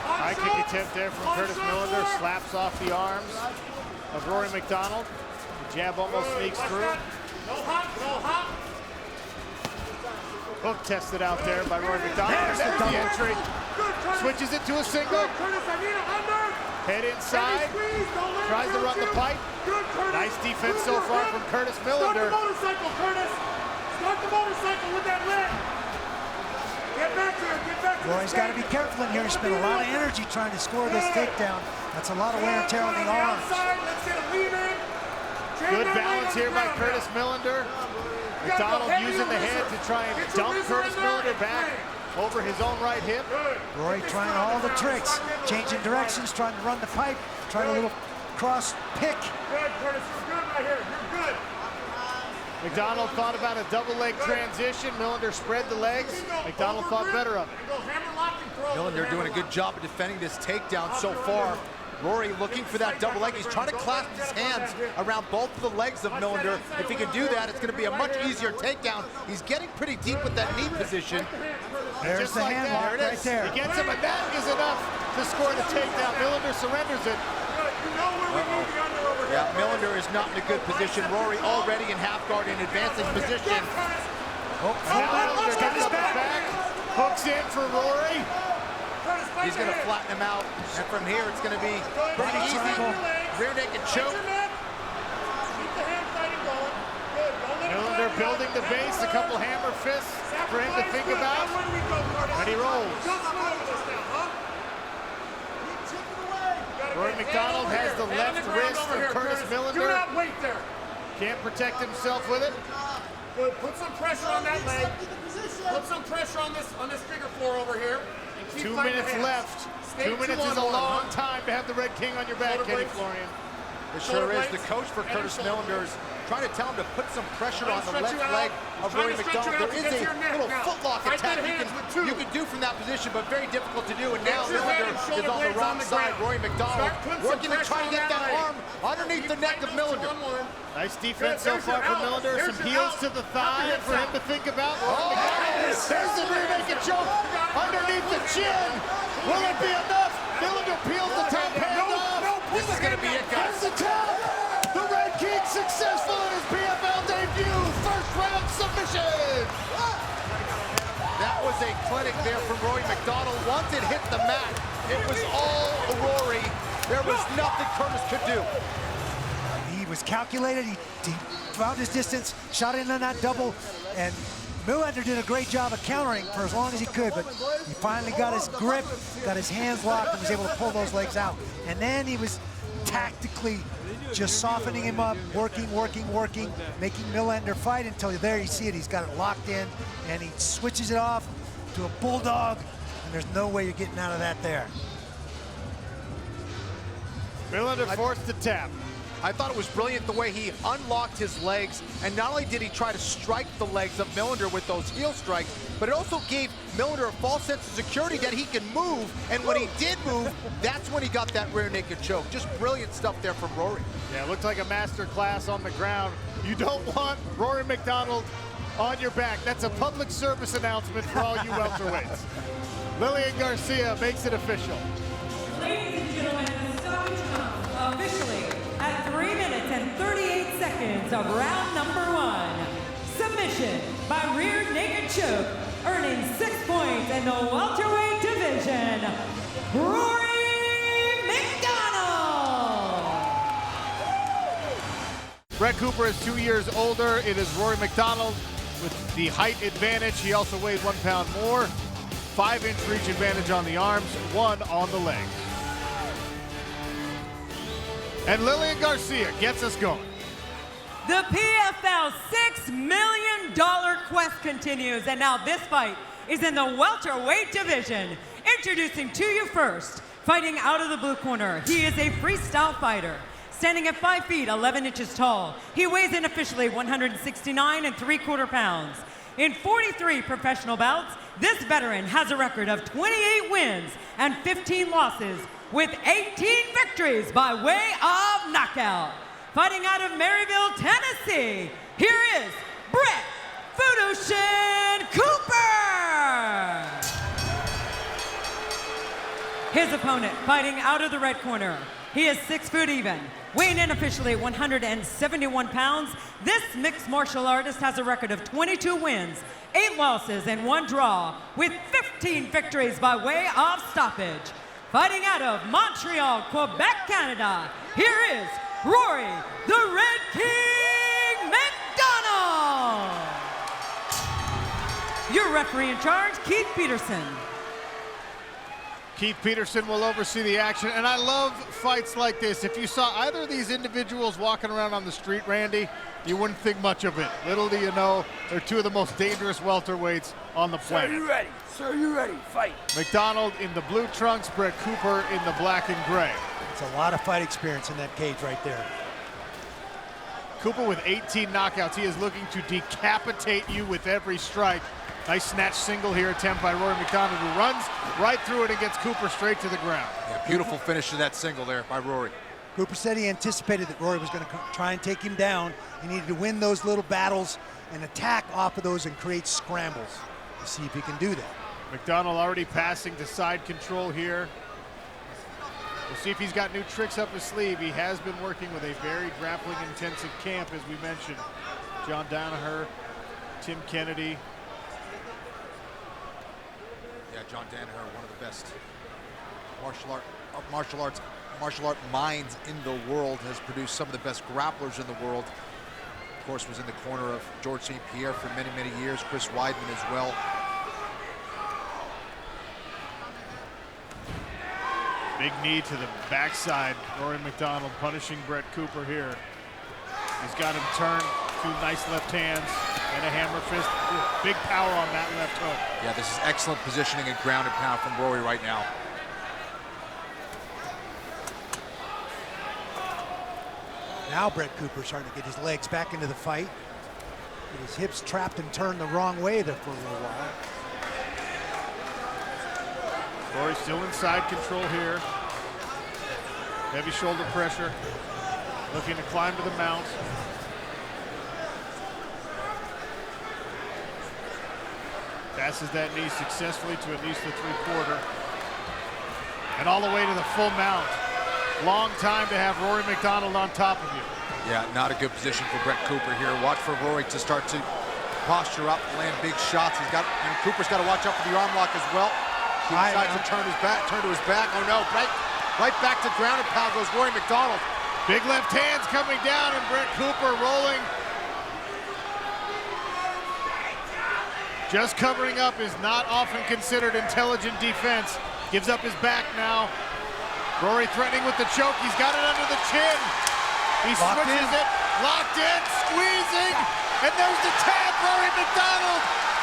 High kick attempt there from Curtis Millander. Slaps off the arms of Rory MacDonald. The jab almost sneaks through. Hook tested out there by Rory MacDonald. There's the entry. Switches it to a single. Head inside. Tries to run the pipe. Nice defense so far from Curtis Millander. Start the motorcycle, Curtis. Start the motorcycle with that leg. Get back here. Get back. Rory's got to be careful in here. He spent a lot of energy trying to score this takedown. That's a lot of wear and tear on the arms. Good balance here by Curtis Millander. MacDonald using the head to try and dump Curtis Millander back over his own right hip. Rory trying all the tricks, changing directions, trying to run the pipe, trying a little cross pick. Good, Curtis. You're good right here. You're good. MacDonald thought about a double leg transition. Millander spread the legs. MacDonald thought better of it. Millander doing a good job of defending this takedown so far. Rory looking for that double leg. He's trying to clasp his hands around both of the legs of Millander. If he can do that, it's going to be a much easier takedown. He's getting pretty deep with that knee position. There's Just the like hand that. lock right there. He gets him, and that is enough to score the takedown. Millander surrenders it. Yeah, Millander is not in a good position. Rory already in half guard in advancing position. Millander gets up the back. Hooks in for Rory. He's going to flatten him out, and from here it's going to be pretty easy. Rear naked choke. Millander building the base, a couple hammer fists for him to think about, and he rolls. Rory MacDonald has the left wrist of Curtis Millander. Can't protect himself with it. Good. Put some pressure on that leg. Put some pressure on this figure four over here. 2 minutes left. 2 minutes is a long time to have the Red King on your back, Kenny Florian. It sure is. The coach for Curtis Millander is trying to tell him to put some pressure on the left leg of Rory MacDonald. There is a little footlock attack you can do from that position, but very difficult to do. And now Millander is on the wrong side. Rory MacDonald working to try to get that arm underneath the neck of Millander. Nice defense so far from Millander. Some heels to the thigh for him to think about. There's the rear naked choke underneath the chin. Will it be enough? Millander peels the top hand off. This is going to be it, guys. That's the tap. The Red King successful in his PFL debut. First round submission. That was a clinic there from Rory MacDonald. Once it hit the mat, it was all Rory. There was nothing Curtis could do. He was calculated. He found his distance, shot in on that double, and Millander did a great job of countering for as long as he could, but he finally got his grip, got his hands locked, and was able to pull those legs out. And then he was tactically just softening him up, working, making Millander fight until there you see it. He's got it locked in, and he switches it off to a bulldog, and there's no way you're getting out of that there. Millander forced the tap. I thought it was brilliant the way he unlocked his legs, and not only did he try to strike the legs of Millander with those heel strikes, but it also gave Millander a false sense of security that he can move, and when he did move, that's when he got that rear naked choke. Just brilliant stuff there from Rory. Yeah, it looked like a master class on the ground You don't want Rory MacDonald on your back. That's a public service announcement for all you welterweights. Lillian Garcia makes it official. Ladies and gentlemen, the stoppage comes officially at 3 minutes and 38 seconds of round number 1. Submission by rear naked choke, earning 6 points in the welterweight division, Rory MacDonald. Brett Cooper is 2 years older. It is Rory MacDonald with the height advantage. He also weighed 1 pound more. 5-inch reach advantage on the arms, 1 on the legs. And Lillian Garcia gets us going. The PFL $6 million quest continues, and now this fight is in the welterweight division. Introducing to you first, fighting out of the blue corner, he is a freestyle fighter. Standing at 5 feet, 11 inches tall, he weighs in officially 169 3/4 pounds. In 43 professional bouts, this veteran has a record of 28 wins and 15 losses, with 18 victories by way of knockout. Fighting out of Maryville, Tennessee, here is Brett Fudushin Cooper. His opponent, fighting out of the red corner, he is 6 foot even, weighing in officially 171 pounds. This mixed martial artist has a record of 22 wins, 8 losses, and 1 draw, with 15 victories by way of stoppage. Fighting out of Montreal, Quebec, Canada, here is Rory, the Red King MacDonald. Your referee in charge, Keith Peterson. Keith Peterson will oversee the action, and I love fights like this. If you saw either of these individuals walking around on the street, Randy, you wouldn't think much of it. Little do you know, they're 2 of the most dangerous welterweights on the planet. Sir, you ready? Sir, you ready? Fight. MacDonald in the blue trunks, Brett Cooper in the black and gray. It's a lot of fight experience in that cage right there. Cooper with 18 knockouts. He is looking to decapitate you with every strike. Nice snatch single here, attempt by Rory MacDonald, who runs right through it and gets Cooper straight to the ground. Yeah, beautiful finish to that single there by Rory. Cooper said he anticipated that Rory was going to try and take him down. He needed to win those little battles and attack off of those and create scrambles. Let's see if he can do that. MacDonald already passing to side control here. We'll see if he's got new tricks up his sleeve. He has been working with a very grappling intensive camp, as we mentioned. John Danaher, Tim Kennedy. Yeah, John Danaher, one of the best martial art minds in the world, has produced some of the best grapplers in the world. Of course, was in the corner of George St. Pierre for many, many years. Chris Weidman as well. Big knee to the backside. Rory MacDonald punishing Brett Cooper here. He's got him turned, 2 nice left hands and a hammer fist. Ooh, big power on that left hook. Yeah, this is excellent positioning and ground and pound from Rory right now. Now Brett Cooper's starting to get his legs back into the fight. Get his hips trapped and turned the wrong way there for a little while. Rory still in side control here. Heavy shoulder pressure. Looking to climb to the mount. Passes that knee successfully to at least the 3/4. And all the way to the full mount. Long time to have Rory MacDonald on top of you. Yeah, not a good position for Brett Cooper here. Watch for Rory to start to posture up, land big shots. And Cooper's got to watch out for the arm lock as well. He decides to turn to his back. Oh no, right back to ground and pound goes Rory MacDonald. Big left hands coming down and Brett Cooper rolling. Just covering up is not often considered intelligent defense. Gives up his back now. Rory threatening with the choke. He's got it under the chin. He switches it. Locked in, squeezing. And there's the tap. Rory MacDonald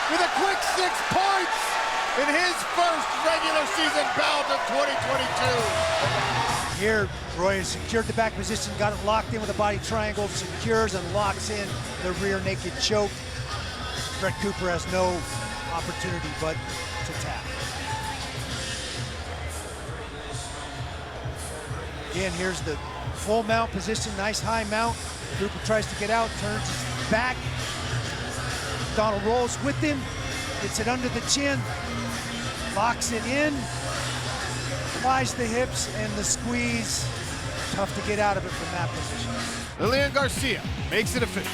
with a quick 6 points in his first regular season bout of 2022. Here, Roy has secured the back position, got it locked in with a body triangle, secures and locks in the rear naked choke. Brett Cooper has no opportunity but to tap. Again, here's the full mount position, nice high mount. Cooper tries to get out, turns his back. MacDonald rolls with him, gets it under the chin, locks it in, applies the hips and the squeeze. Tough to get out of it from that position. Lilian Garcia makes it official.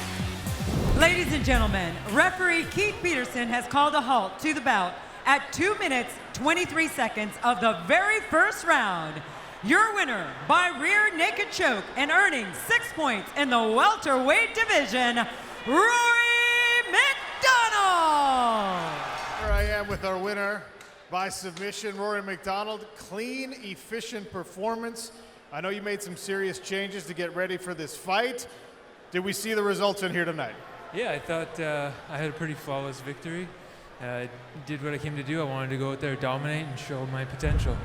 Ladies and gentlemen, referee Keith Peterson has called a halt to the bout at 2 minutes, 23 seconds of the very first round. Your winner by rear naked choke and earning 6 points in the welterweight division, Rory MacDonald. Here I am with our winner by submission, Rory MacDonald. Clean, efficient performance. I know you made some serious changes to get ready for this fight. Did we see the results in here tonight? Yeah, I thought I had a pretty flawless victory. I did what I came to do. I wanted to go out there, dominate, and show my potential.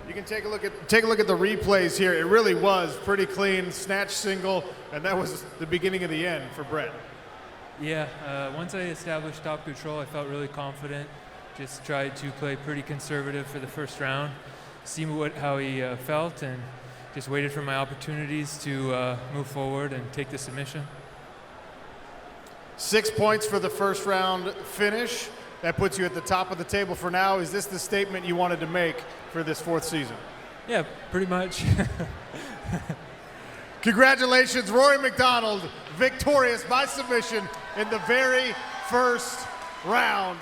You can take a look at the replays here. It really was pretty clean, snatch single, and that was the beginning of the end for Brett. Yeah, once I established top control, I felt really confident. Just tried to play pretty conservative for the first round, see how he felt, and just waited for my opportunities to move forward and take the submission. 6 points for the first round finish. That puts you at the top of the table for now. Is this the statement you wanted to make for this fourth season? Yeah, pretty much. Congratulations, Rory MacDonald, victorious by submission in the very first round.